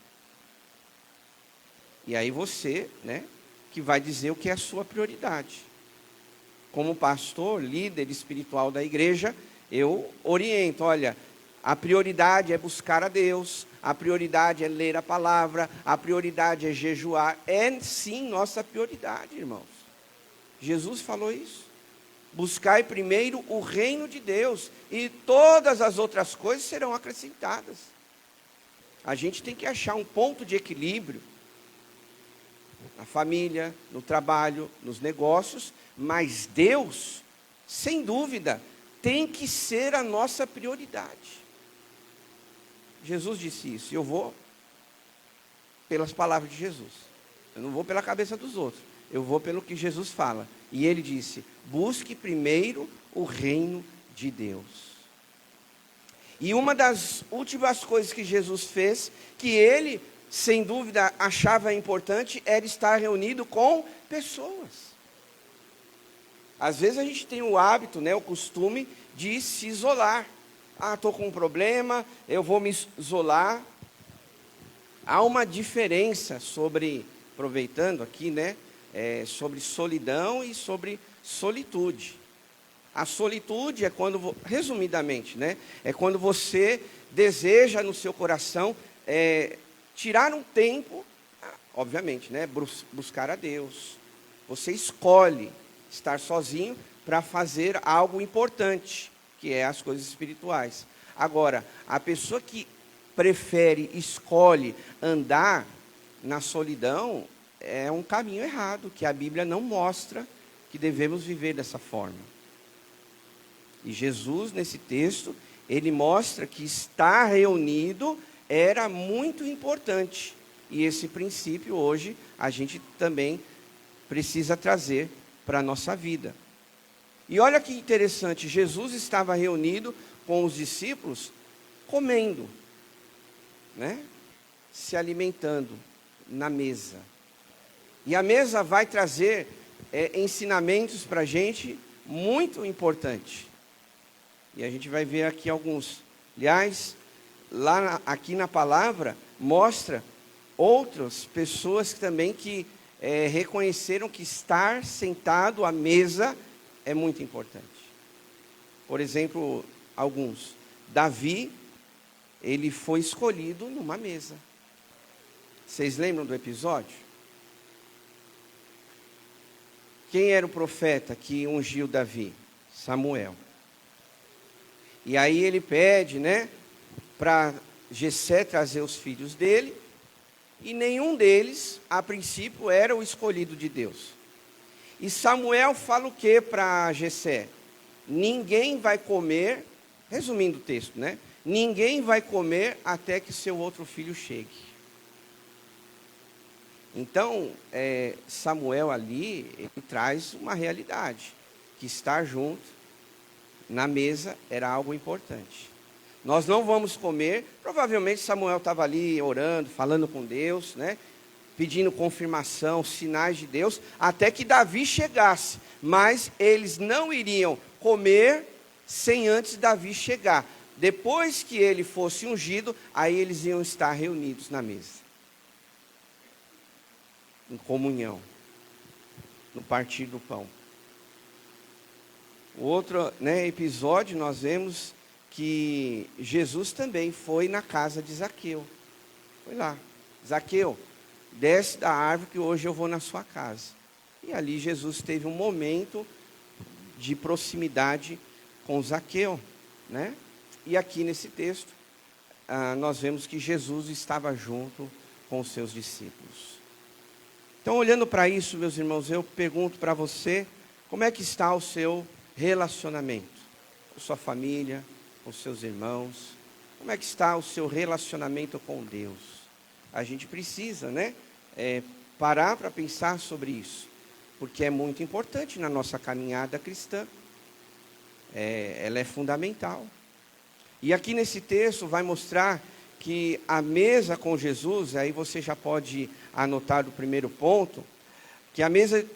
S1: E aí você, né, que vai dizer o que é a sua prioridade. Como pastor, líder espiritual da igreja, eu oriento, olha, a prioridade é buscar a Deus, a prioridade é ler a palavra, a prioridade é jejuar. É sim nossa prioridade, irmãos. Jesus falou isso. Buscai primeiro o reino de Deus, e todas as outras coisas serão acrescentadas. A gente tem que achar um ponto de equilíbrio na família, no trabalho, nos negócios, mas Deus, sem dúvida, tem que ser a nossa prioridade. Jesus disse isso, e eu vou pelas palavras de Jesus. Eu não vou pela cabeça dos outros, eu vou pelo que Jesus fala. E ele disse, busque primeiro o reino de Deus. E uma das últimas coisas que Jesus fez, que ele, sem dúvida, achava importante, era estar reunido com pessoas. Às vezes a gente tem o hábito, né, o costume de se isolar. Estou com um problema, eu vou me isolar. Há uma diferença sobre, aproveitando aqui, né, sobre solidão e sobre solitude. A solitude é quando, resumidamente, né, é quando você deseja no seu coração tirar um tempo, obviamente, né, buscar a Deus. Você escolhe estar sozinho para fazer algo importante, que é as coisas espirituais. Agora, a pessoa que escolhe andar na solidão, é um caminho errado, que a Bíblia não mostra que devemos viver dessa forma. E Jesus, nesse texto, ele mostra que estar reunido era muito importante. E esse princípio hoje a gente também precisa trazer para a nossa vida. E olha que interessante, Jesus estava reunido com os discípulos, comendo, né? Se alimentando na mesa. E a mesa vai trazer ensinamentos para a gente muito importantes. E a gente vai ver aqui alguns. Aliás, aqui na palavra, mostra outras pessoas que reconheceram que estar sentado à mesa é muito importante. Por exemplo, alguns. Davi, ele foi escolhido numa mesa. Vocês lembram do episódio? Quem era o profeta que ungiu Davi? Samuel. E aí ele pede, né, para Jessé trazer os filhos dele, e nenhum deles, a princípio, era o escolhido de Deus. E Samuel fala o que para Jessé? Ninguém vai comer, resumindo o texto, né? Ninguém vai comer até que seu outro filho chegue. Então, Samuel ali, ele traz uma realidade, que estar junto na mesa era algo importante. Nós não vamos comer, provavelmente Samuel estava ali orando, falando com Deus, né? Pedindo confirmação, sinais de Deus, até que Davi chegasse. Mas eles não iriam comer sem antes Davi chegar. Depois que ele fosse ungido, aí eles iam estar reunidos na mesa. Em comunhão, no partir do pão. O outro, né, episódio, nós vemos que Jesus também foi na casa de Zaqueu. Foi lá. Zaqueu, desce da árvore que hoje eu vou na sua casa. E ali Jesus teve um momento de proximidade com Zaqueu, né? E aqui nesse texto, nós vemos que Jesus estava junto com os seus discípulos. Então, olhando para isso, meus irmãos, eu pergunto para você, como é que está o seu relacionamento? Com sua família, com seus irmãos? Como é que está o seu relacionamento com Deus? A gente precisa, né, parar para pensar sobre isso, porque é muito importante na nossa caminhada cristã. Ela é fundamental. E aqui nesse texto vai mostrar que a mesa com Jesus, aí você já pode anotar do primeiro ponto, que a mesa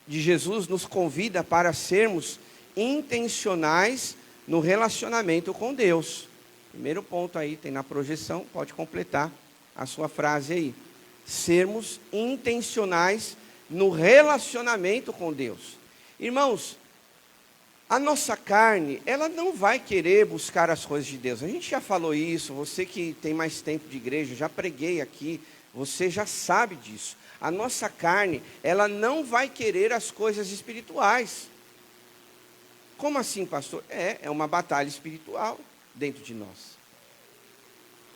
S1: de Jesus nos convida para sermos intencionais no relacionamento com Deus. Primeiro ponto aí, tem na projeção, pode completar a sua frase aí. Sermos intencionais no relacionamento com Deus. Irmãos, a nossa carne, ela não vai querer buscar as coisas de Deus. A gente já falou isso, você que tem mais tempo de igreja, já preguei aqui, você já sabe disso. A nossa carne, ela não vai querer as coisas espirituais. Como assim, pastor? É uma batalha espiritual dentro de nós.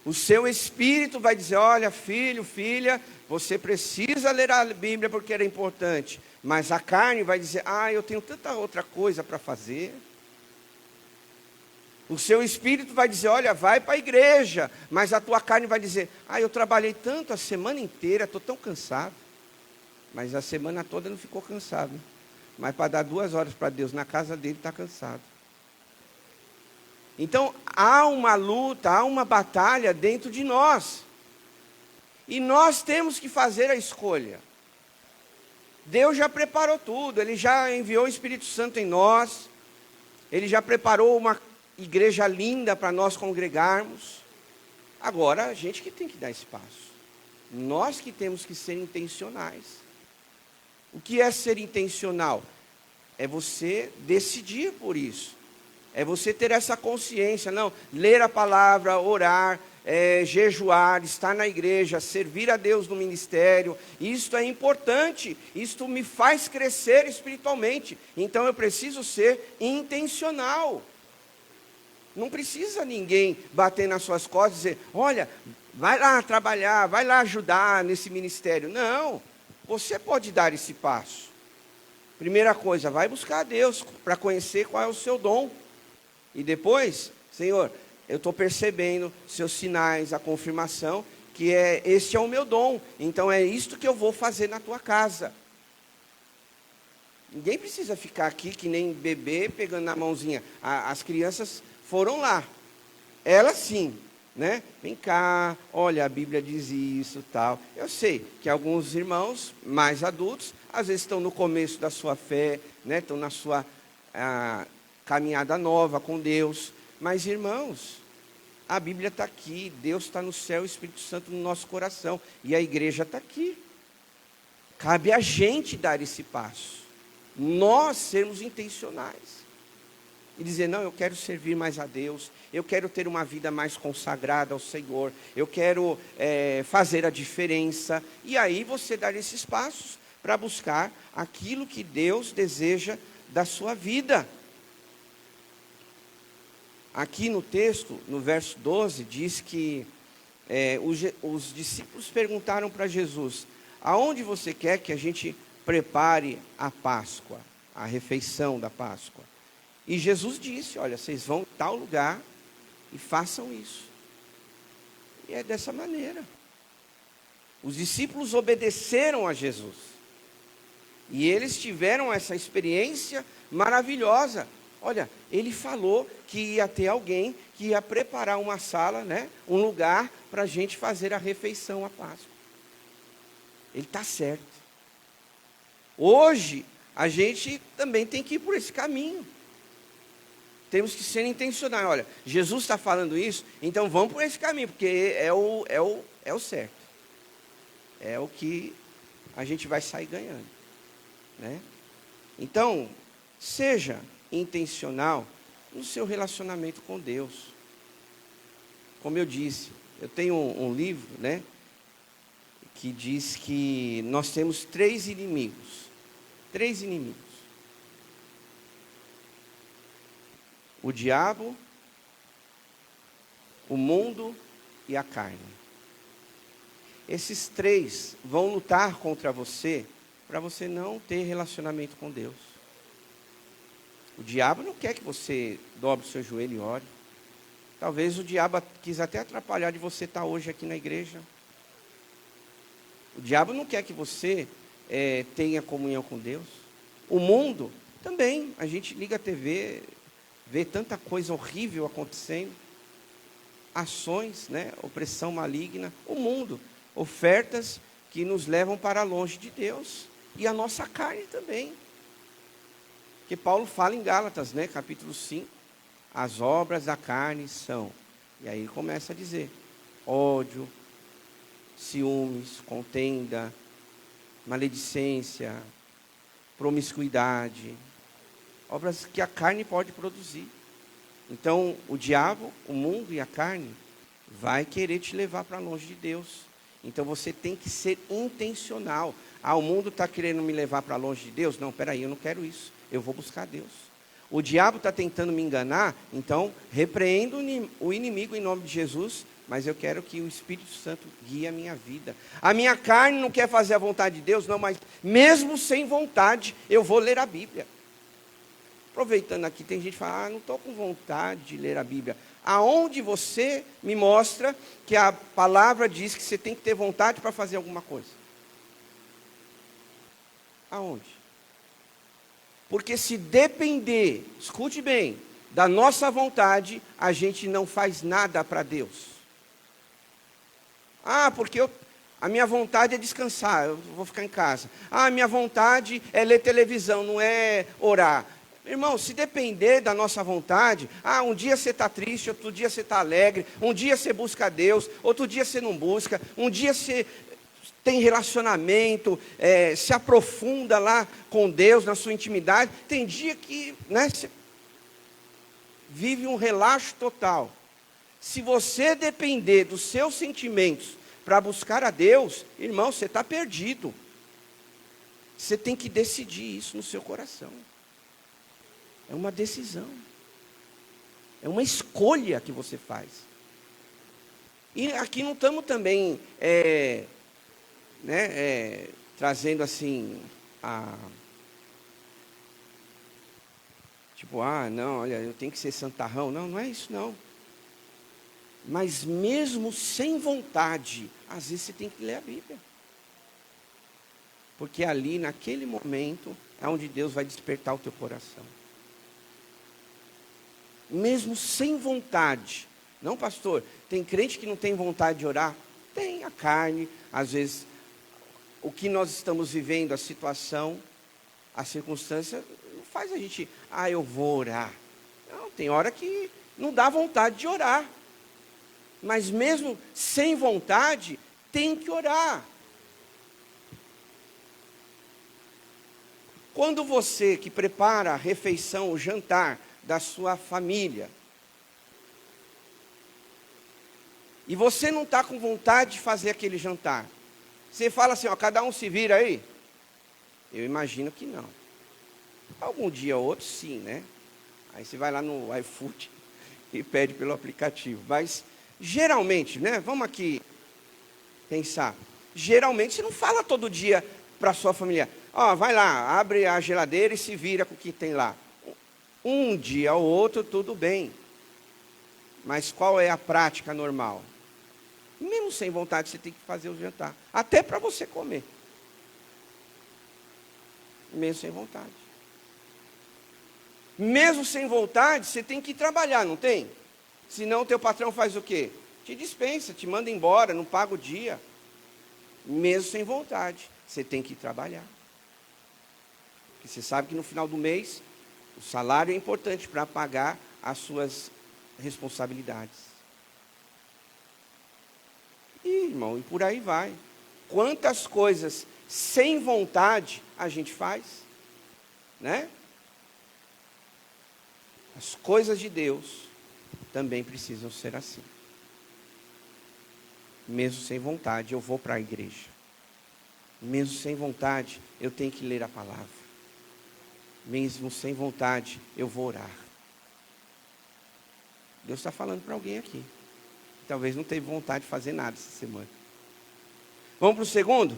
S1: O seu espírito vai dizer, olha, filho, filha, você precisa ler a Bíblia porque era importante. Mas a carne vai dizer, eu tenho tanta outra coisa para fazer. O seu espírito vai dizer, olha, vai para a igreja. Mas a tua carne vai dizer, eu trabalhei tanto a semana inteira, estou tão cansado. Mas a semana toda não ficou cansado. Mas para dar 2 horas para Deus na casa dele, está cansado. Então, há uma luta, há uma batalha dentro de nós. E nós temos que fazer a escolha. Deus já preparou tudo, Ele já enviou o Espírito Santo em nós, Ele já preparou uma igreja linda para nós congregarmos. Agora, a gente que tem que dar espaço. Nós que temos que ser intencionais. O que é ser intencional? É você decidir por isso. É você ter essa consciência, não, ler a palavra, orar, jejuar, estar na igreja, servir a Deus no ministério, isto é importante, isto me faz crescer espiritualmente, então eu preciso ser intencional. Não precisa ninguém bater nas suas costas e dizer, olha, vai lá trabalhar, vai lá ajudar nesse ministério. Não, você pode dar esse passo. Primeira coisa, vai buscar a Deus para conhecer qual é o seu dom. E depois, Senhor, eu estou percebendo seus sinais, a confirmação, que este é o meu dom. Então é isto que eu vou fazer na tua casa. Ninguém precisa ficar aqui que nem bebê pegando na mãozinha. As crianças foram lá. Elas sim, né? Vem cá, olha, a Bíblia diz isso, tal. Eu sei que alguns irmãos mais adultos, às vezes estão no começo da sua fé, né? Estão na sua caminhada nova com Deus. Mas, irmãos, a Bíblia está aqui, Deus está no céu, o Espírito Santo no nosso coração. E a igreja está aqui. Cabe a gente dar esse passo. Nós sermos intencionais. E dizer, não, eu quero servir mais a Deus. Eu quero ter uma vida mais consagrada ao Senhor. Eu quero fazer a diferença. E aí você dar esses passos para buscar aquilo que Deus deseja da sua vida. Aqui no texto, no verso 12, diz que os discípulos perguntaram para Jesus, aonde você quer que a gente prepare a Páscoa, a refeição da Páscoa? E Jesus disse, olha, vocês vão em tal lugar e façam isso. E é dessa maneira. Os discípulos obedeceram a Jesus. E eles tiveram essa experiência maravilhosa. Olha, ele falou que ia ter alguém que ia preparar uma sala, né, um lugar para a gente fazer a refeição à Páscoa. Ele está certo. Hoje, a gente também tem que ir por esse caminho. Temos que ser intencionais. Olha, Jesus está falando isso, então vamos por esse caminho, porque é o certo. É o que a gente vai sair ganhando, né? Então, seja intencional no seu relacionamento com Deus. Como eu disse, eu tenho um livro, né, que diz que nós temos 3 inimigos. 3 inimigos. O diabo, o mundo e a carne. Esses 3 vão lutar contra você para você não ter relacionamento com Deus. O diabo não quer que você dobre o seu joelho e ore. Talvez o diabo quis até atrapalhar de você estar hoje aqui na igreja. O diabo não quer que você tenha comunhão com Deus. O mundo também. A gente liga a TV, vê tanta coisa horrível acontecendo. Ações, né? Opressão maligna. O mundo. Ofertas que nos levam para longe de Deus. E a nossa carne também. Que Paulo fala em Gálatas, né? Capítulo 5. As obras da carne são. E aí ele começa a dizer. Ódio, ciúmes, contenda, maledicência, promiscuidade, obras que a carne pode produzir. Então, o diabo, o mundo e a carne vai querer te levar para longe de Deus. Então, você tem que ser intencional. O mundo está querendo me levar para longe de Deus? Não, peraí, eu não quero isso. Eu vou buscar Deus. O diabo está tentando me enganar, então, repreendo o inimigo em nome de Jesus, mas eu quero que o Espírito Santo guie a minha vida. A minha carne não quer fazer a vontade de Deus, não, mas mesmo sem vontade, eu vou ler a Bíblia. Aproveitando aqui, tem gente que fala, não estou com vontade de ler a Bíblia. Aonde você me mostra que a palavra diz que você tem que ter vontade para fazer alguma coisa? Aonde? Porque se depender, escute bem, da nossa vontade, a gente não faz nada para Deus. Porque a minha vontade é descansar, eu vou ficar em casa. A minha vontade é ler televisão, não é orar. Irmão, se depender da nossa vontade, um dia você está triste, outro dia você está alegre, um dia você busca Deus, outro dia você não busca, um dia você tem relacionamento, se aprofunda lá com Deus, na sua intimidade. Tem dia que, né, você vive um relaxo total. Se você depender dos seus sentimentos para buscar a Deus, irmão, você está perdido. Você tem que decidir isso no seu coração. É uma decisão. É uma escolha que você faz. E aqui não estamos também trazendo assim não, olha, eu tenho que ser santarrão. Não, não é isso não. Mas mesmo sem vontade, às vezes você tem que ler a Bíblia. Porque ali, naquele momento, é onde Deus vai despertar o teu coração. Mesmo sem vontade. Não, pastor, tem crente que não tem vontade de orar? Tem a carne, às vezes, o que nós estamos vivendo, a situação, a circunstância, não faz a gente, eu vou orar. Não, tem hora que não dá vontade de orar. Mas mesmo sem vontade, tem que orar. Quando você que prepara a refeição, o jantar da sua família, e você não está com vontade de fazer aquele jantar, você fala assim, cada um se vira aí? Eu imagino que não. Algum dia ou outro, sim, né? Aí você vai lá no iFood e pede pelo aplicativo. Mas, geralmente, né? Vamos aqui pensar. Geralmente, você não fala todo dia para a sua família. Vai lá, abre a geladeira e se vira com o que tem lá. Um dia ou outro, tudo bem. Mas qual é a prática normal? Mesmo sem vontade, você tem que fazer o jantar. Até para você comer. Mesmo sem vontade. Mesmo sem vontade, você tem que ir trabalhar, não tem? Senão o teu patrão faz o quê? Te dispensa, te manda embora, não paga o dia. Mesmo sem vontade, você tem que ir trabalhar. Porque você sabe que no final do mês, o salário é importante para pagar as suas responsabilidades. E, irmão, e por aí vai. Quantas coisas sem vontade a gente faz, né? As coisas de Deus também precisam ser assim. Mesmo sem vontade, eu vou para a igreja. Mesmo sem vontade, eu tenho que ler a palavra. Mesmo sem vontade, eu vou orar. Deus está falando para alguém aqui. Talvez não teve vontade de fazer nada essa semana. Vamos para o segundo?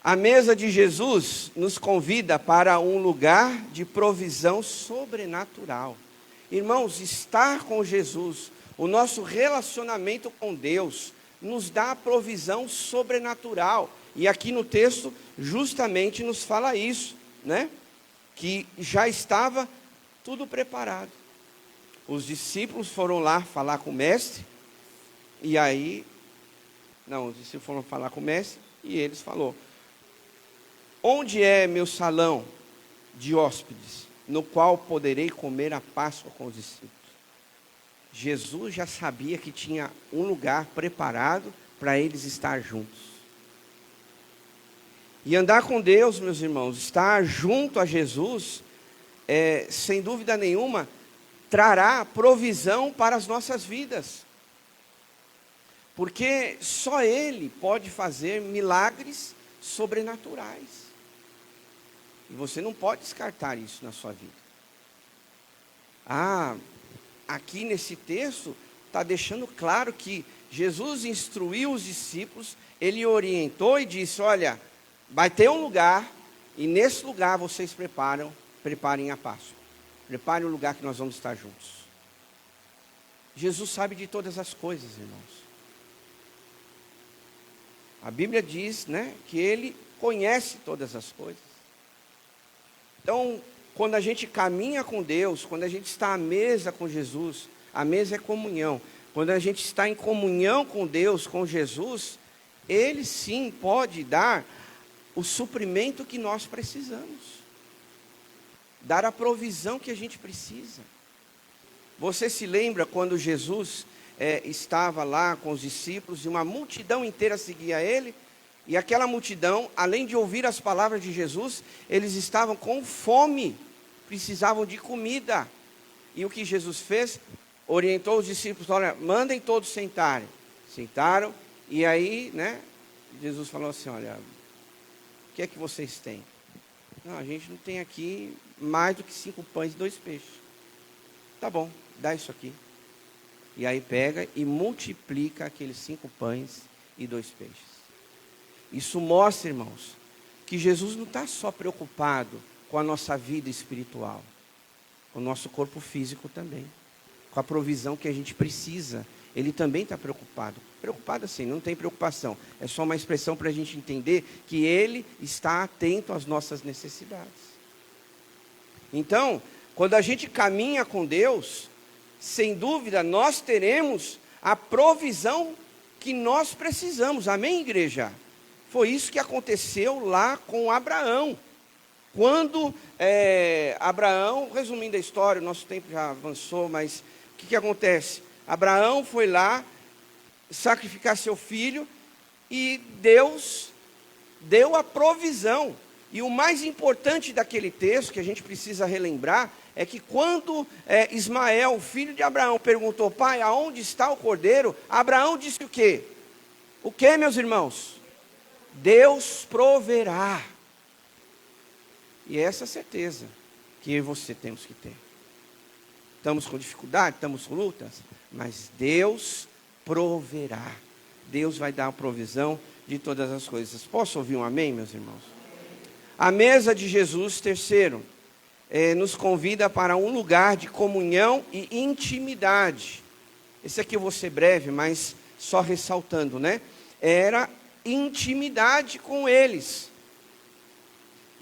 S1: A mesa de Jesus nos convida para um lugar de provisão sobrenatural. Irmãos, estar com Jesus, o nosso relacionamento com Deus, nos dá a provisão sobrenatural. E aqui no texto, justamente nos fala isso, né? Que já estava tudo preparado. Os discípulos foram lá falar com o mestre, e aí, os discípulos foram falar com o mestre, e eles falaram: onde é meu salão de hóspedes, no qual poderei comer a Páscoa com os discípulos? Jesus já sabia que tinha um lugar preparado para eles estar juntos. E andar com Deus, meus irmãos, estar junto a Jesus, sem dúvida nenhuma, trará provisão para as nossas vidas. Porque só Ele pode fazer milagres sobrenaturais. E você não pode descartar isso na sua vida. Aqui nesse texto está deixando claro que Jesus instruiu os discípulos, Ele orientou e disse: olha, vai ter um lugar, e nesse lugar vocês preparem a Páscoa. Preparem o lugar que nós vamos estar juntos. Jesus sabe de todas as coisas, irmãos. A Bíblia diz, né, que Ele conhece todas as coisas. Então, quando a gente caminha com Deus, quando a gente está à mesa com Jesus, a mesa é comunhão. Quando a gente está em comunhão com Deus, com Jesus, Ele sim pode dar o suprimento que nós precisamos. Dar a provisão que a gente precisa. Você se lembra quando Jesus estava lá com os discípulos e uma multidão inteira seguia Ele? E aquela multidão, além de ouvir as palavras de Jesus, eles estavam com fome, precisavam de comida. E o que Jesus fez? Orientou os discípulos: olha, mandem todos sentarem. Sentaram, e aí, né, Jesus falou assim: olha, o que é que vocês têm? Não, a gente não tem aqui mais do que 5 pães e 2 peixes. Tá bom, dá isso aqui. E aí pega e multiplica aqueles 5 pães e 2 peixes. Isso mostra, irmãos, que Jesus não está só preocupado com a nossa vida espiritual, com o nosso corpo físico também, com a provisão que a gente precisa Ele também está preocupado. Preocupado assim, não tem preocupação. É só uma expressão para a gente entender que Ele está atento às nossas necessidades. Então, quando a gente caminha com Deus, sem dúvida, nós teremos a provisão que nós precisamos. Amém, igreja? Foi isso que aconteceu lá com Abraão. Quando Abraão, resumindo a história, o nosso tempo já avançou, mas o que acontece? Abraão foi lá sacrificar seu filho e Deus deu a provisão. E o mais importante daquele texto, que a gente precisa relembrar, é que quando Ismael, filho de Abraão, perguntou: pai, aonde está o cordeiro? Abraão disse o quê? O quê, meus irmãos? Deus proverá. E é essa certeza que eu e você temos que ter. Estamos com dificuldade, estamos com lutas, mas Deus proverá. Deus vai dar a provisão de todas as coisas. Posso ouvir um amém, meus irmãos? A mesa de Jesus, terceiro, nos convida para um lugar de comunhão e intimidade. Esse aqui eu vou ser breve, mas só ressaltando, né? Era intimidade com eles.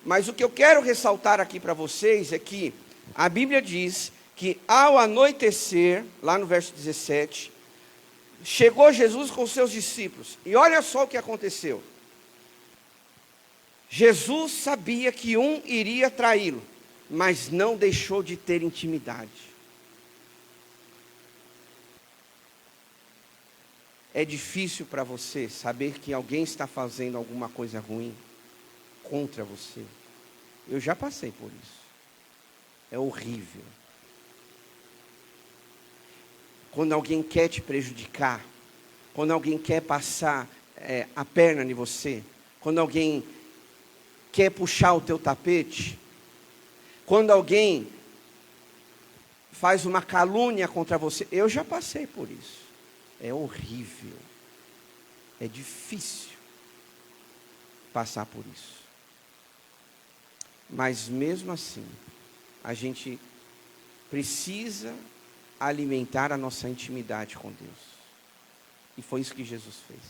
S1: Mas o que eu quero ressaltar aqui para vocês é que a Bíblia diz que ao anoitecer, lá no verso 17, chegou Jesus com seus discípulos. E olha só o que aconteceu. Jesus sabia que um iria traí-lo, mas não deixou de ter intimidade. É difícil para você saber que alguém está fazendo alguma coisa ruim contra você. Eu já passei por isso. É horrível. Quando alguém quer te prejudicar, quando alguém quer passar a perna em você, quando alguém quer puxar o teu tapete, quando alguém faz uma calúnia contra você, eu já passei por isso. É horrível. É difícil passar por isso. Mas mesmo assim, a gente precisa alimentar a nossa intimidade com Deus. E foi isso que Jesus fez.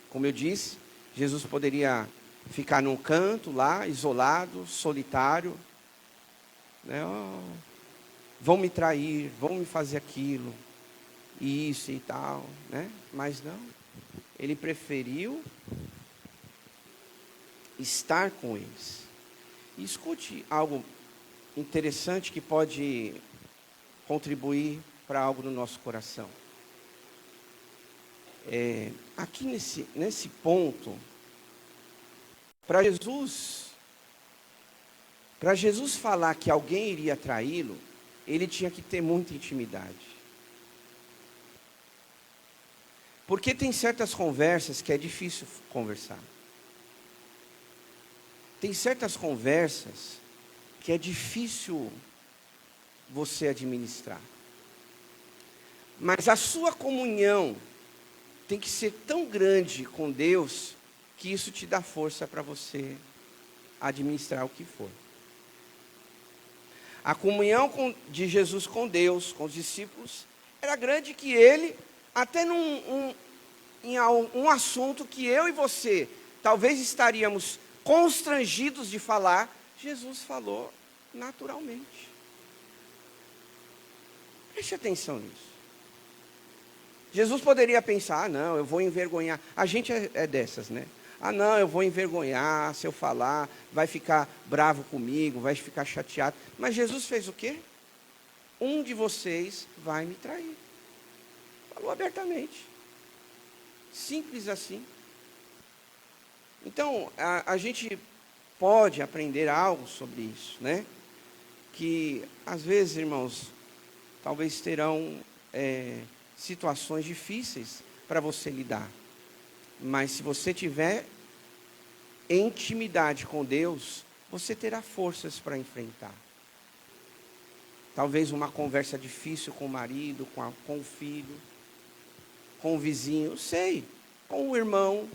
S1: Como eu disse, Jesus poderia ficar num canto lá, isolado, solitário, né? Vão me trair, vão me fazer aquilo, isso e tal, né? Mas não, ele preferiu estar com eles. E escute algo interessante que pode contribuir para algo no nosso coração. Aqui nesse ponto, para Jesus falar que alguém iria traí-lo, ele tinha que ter muita intimidade. Porque tem certas conversas que é difícil conversar. Tem certas conversas que é difícil você administrar. Mas a sua comunhão tem que ser tão grande com Deus que isso te dá força para você administrar o que for. A comunhão de Jesus com Deus, com os discípulos, era grande que ele, até em um assunto que eu e você talvez estaríamos constrangidos de falar, Jesus falou naturalmente. Preste atenção nisso. Jesus poderia pensar: não, eu vou envergonhar. A gente é dessas, né? Não, eu vou envergonhar, se eu falar, vai ficar bravo comigo, vai ficar chateado. Mas Jesus fez o quê? Um de vocês vai me trair. Falou abertamente. Simples assim. Então, a gente pode aprender algo sobre isso, né? Que, às vezes, irmãos, talvez terão situações difíceis para você lidar. Mas se você tiver intimidade com Deus, você terá forças para enfrentar. Talvez uma conversa difícil com o marido, com o filho, com o vizinho, eu sei, com o irmão.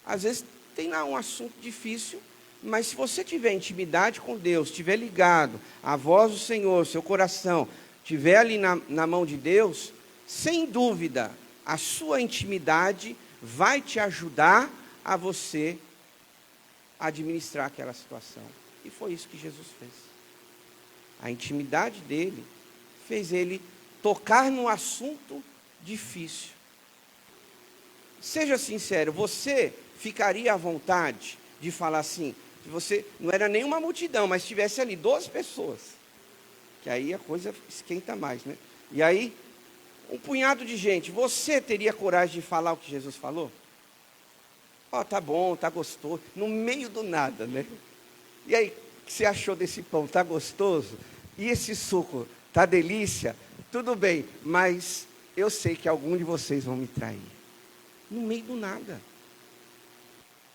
S1: Às vezes tem lá um assunto difícil, mas se você tiver intimidade com Deus, estiver ligado à voz do Senhor, seu coração, estiver ali na mão de Deus, sem dúvida, a sua intimidade vai te ajudar a você administrar aquela situação. E foi isso que Jesus fez. A intimidade dele fez ele tocar num assunto difícil. Seja sincero, você ficaria à vontade de falar assim, se você não era nenhuma multidão, mas tivesse ali 12 pessoas, que aí a coisa esquenta mais, né? E aí, um punhado de gente, você teria coragem de falar o que Jesus falou? Ó, tá bom, tá gostoso, no meio do nada, né? E aí, o que você achou desse pão? Tá gostoso? E esse suco? Tá delícia? Tudo bem, mas eu sei que algum de vocês vão me trair. No meio do nada.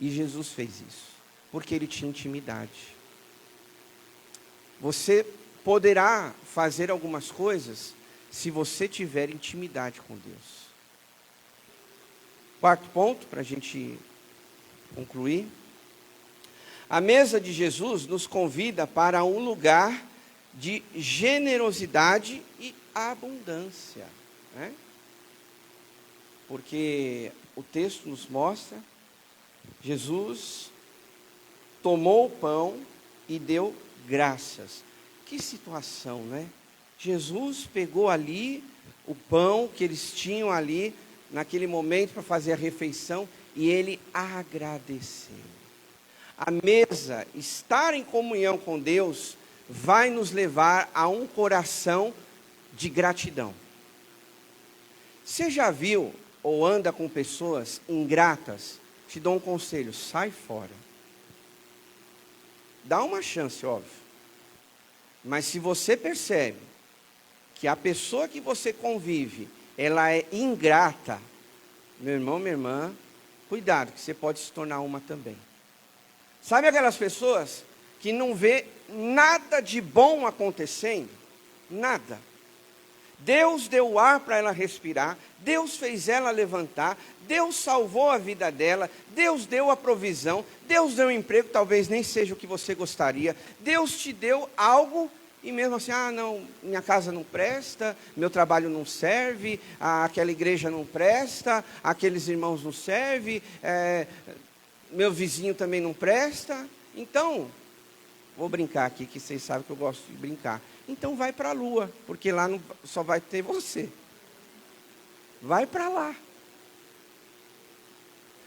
S1: E Jesus fez isso, porque ele tinha intimidade. Você poderá fazer algumas coisas se você tiver intimidade com Deus. Quarto ponto, para a gente concluir. A mesa de Jesus nos convida para um lugar de generosidade e abundância, né? Porque o texto nos mostra, Jesus tomou o pão e deu graças. Que situação, né? Jesus pegou ali o pão que eles tinham ali, naquele momento para fazer a refeição, e ele agradeceu. A mesa, estar em comunhão com Deus, vai nos levar a um coração de gratidão. Você já viu ou anda com pessoas ingratas? Te dou um conselho, sai fora. Dá uma chance, óbvio. Mas se você percebe que a pessoa que você convive, ela é ingrata, meu irmão, minha irmã, cuidado, que você pode se tornar uma também. Sabe aquelas pessoas que não vê nada de bom acontecendo? Nada. Deus deu ar para ela respirar, Deus fez ela levantar, Deus salvou a vida dela, Deus deu a provisão, Deus deu um emprego, talvez nem seja o que você gostaria, Deus te deu algo, e mesmo assim, não, minha casa não presta, meu trabalho não serve, aquela igreja não presta, aqueles irmãos não servem, meu vizinho também não presta. Então, vou brincar aqui, que vocês sabem que eu gosto de brincar. Então vai para a lua, porque lá não, só vai ter você. Vai para lá.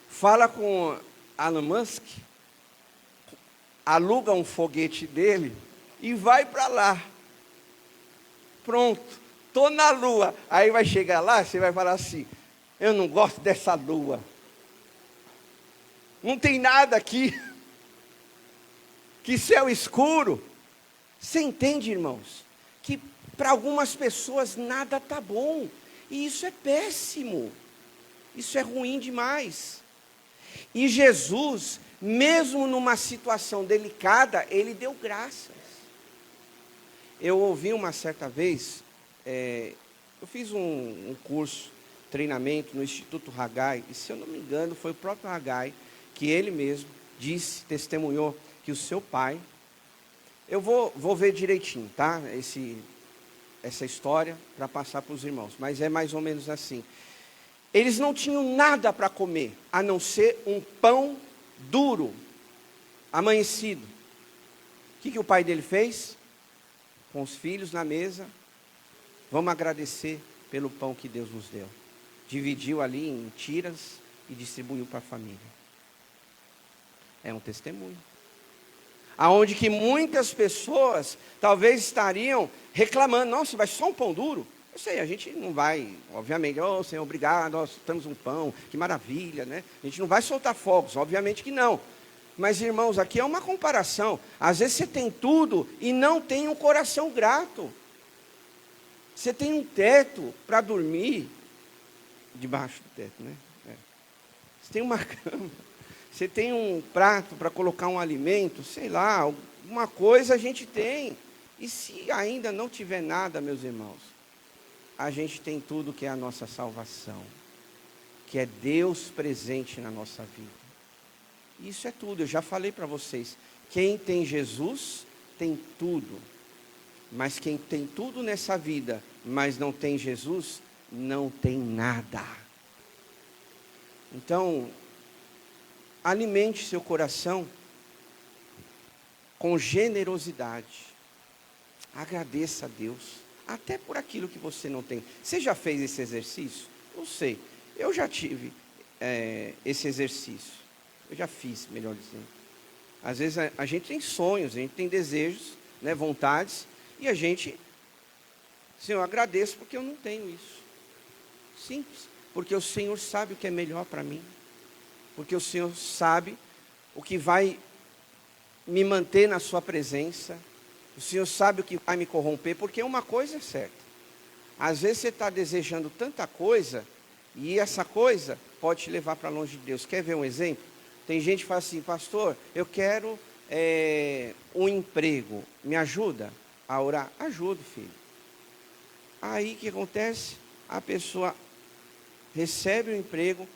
S1: Fala com Elon Musk, aluga um foguete dele e vai para lá. Pronto, estou na lua. Aí vai chegar lá, você vai falar assim, eu não gosto dessa lua. Não tem nada aqui. Que céu escuro. Você entende, irmãos? Que para algumas pessoas nada está bom. E isso é péssimo. Isso é ruim demais. E Jesus, mesmo numa situação delicada, ele deu graças. Eu ouvi uma certa vez, eu fiz um curso, treinamento no Instituto Haggai, e se eu não me engano, foi o próprio Haggai, que ele mesmo disse, testemunhou, que o seu pai, eu vou ver direitinho, tá? Essa história para passar para os irmãos, mas é mais ou menos assim. Eles não tinham nada para comer, a não ser um pão duro, amanhecido. O que o pai dele fez? Com os filhos na mesa, vamos agradecer pelo pão que Deus nos deu. Dividiu ali em tiras e distribuiu para a família. É um testemunho. Aonde que muitas pessoas talvez estariam reclamando, nossa, mas só um pão duro? Eu sei, a gente não vai, obviamente, Senhor, obrigado, nós temos um pão, que maravilha, né? A gente não vai soltar fogos, obviamente que não. Mas, irmãos, aqui é uma comparação. Às vezes você tem tudo e não tem um coração grato. Você tem um teto para dormir, debaixo do teto, né? Você tem uma cama. Você tem um prato para colocar um alimento, sei lá, alguma coisa a gente tem. E se ainda não tiver nada, meus irmãos, a gente tem tudo que é a nossa salvação, que é Deus presente na nossa vida. Isso é tudo, eu já falei para vocês. Quem tem Jesus, tem tudo. Mas quem tem tudo nessa vida, mas não tem Jesus, não tem nada. Então, alimente seu coração com generosidade. Agradeça a Deus, até por aquilo que você não tem. Você já fez esse exercício? Não sei. Eu já tive esse exercício. Eu já fiz, melhor dizendo. Às vezes a gente tem sonhos, a gente tem desejos, né, vontades, e a gente, Senhor, eu agradeço porque eu não tenho isso. Simples. Porque o Senhor sabe o que é melhor para mim. Porque o Senhor sabe o que vai me manter na sua presença. O Senhor sabe o que vai me corromper, porque uma coisa é certa. Às vezes você está desejando tanta coisa, e essa coisa pode te levar para longe de Deus. Quer ver um exemplo? Tem gente que fala assim, pastor, eu quero um emprego, me ajuda a orar? Ajudo, filho. Aí o que acontece? A pessoa recebe o emprego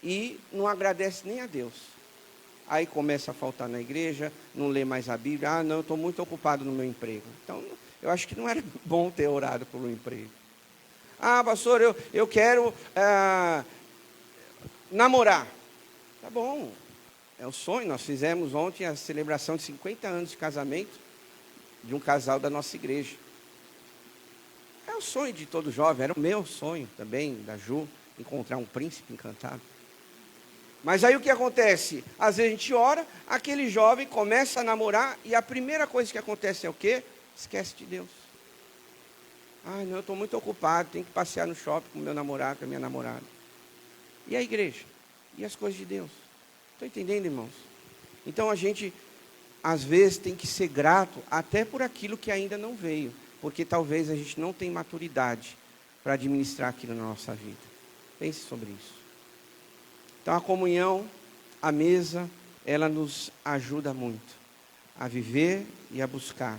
S1: e não agradece nem a Deus. Aí começa a faltar na igreja, não lê mais a Bíblia. Ah, não, eu estou muito ocupado no meu emprego. Então, eu acho que não era bom ter orado por um emprego. Ah, pastor, eu quero namorar. Tá bom, é um sonho. Nós fizemos ontem a celebração de 50 anos de casamento de um casal da nossa igreja. É o sonho de todo jovem, era o meu sonho também, da Ju, encontrar um príncipe encantado. Mas aí o que acontece? Às vezes a gente ora, aquele jovem começa a namorar e a primeira coisa que acontece é o quê? Esquece de Deus. Ah, não, eu estou muito ocupado, tenho que passear no shopping com o meu namorado, com a minha namorada. E a igreja? E as coisas de Deus? Estão entendendo, irmãos? Então a gente, às vezes, tem que ser grato até por aquilo que ainda não veio. Porque talvez a gente não tenha maturidade para administrar aquilo na nossa vida. Pense sobre isso. Então a comunhão, a mesa, ela nos ajuda muito a viver e a buscar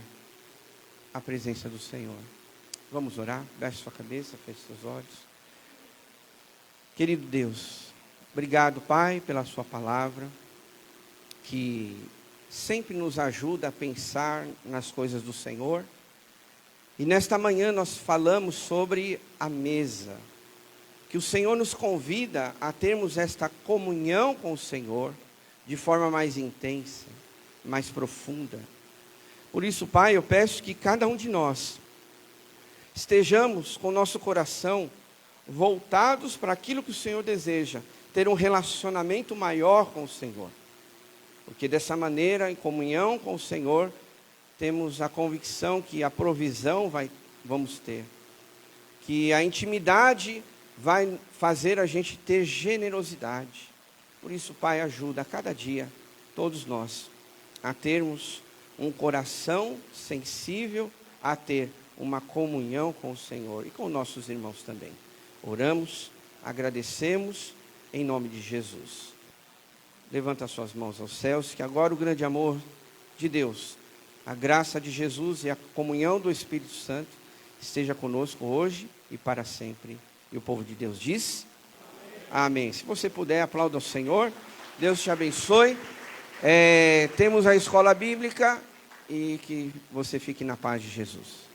S1: a presença do Senhor. Vamos orar? Baixe sua cabeça, feche seus olhos. Querido Deus, obrigado, Pai, pela sua palavra, que sempre nos ajuda a pensar nas coisas do Senhor. E nesta manhã nós falamos sobre a mesa, que o Senhor nos convida a termos esta comunhão com o Senhor de forma mais intensa, mais profunda. Por isso, Pai, eu peço que cada um de nós estejamos com o nosso coração voltados para aquilo que o Senhor deseja, ter um relacionamento maior com o Senhor. Porque dessa maneira, em comunhão com o Senhor, temos a convicção que a provisão vamos ter. Que a intimidade vai fazer a gente ter generosidade. Por isso, Pai, ajuda a cada dia, todos nós, a termos um coração sensível, a ter uma comunhão com o Senhor e com nossos irmãos também. Oramos, agradecemos, em nome de Jesus. Levanta suas mãos aos céus, que agora o grande amor de Deus, a graça de Jesus e a comunhão do Espírito Santo esteja conosco hoje e para sempre. E o povo de Deus diz: amém. Se você puder, aplauda ao Senhor. Deus te abençoe. Temos a escola bíblica e que você fique na paz de Jesus.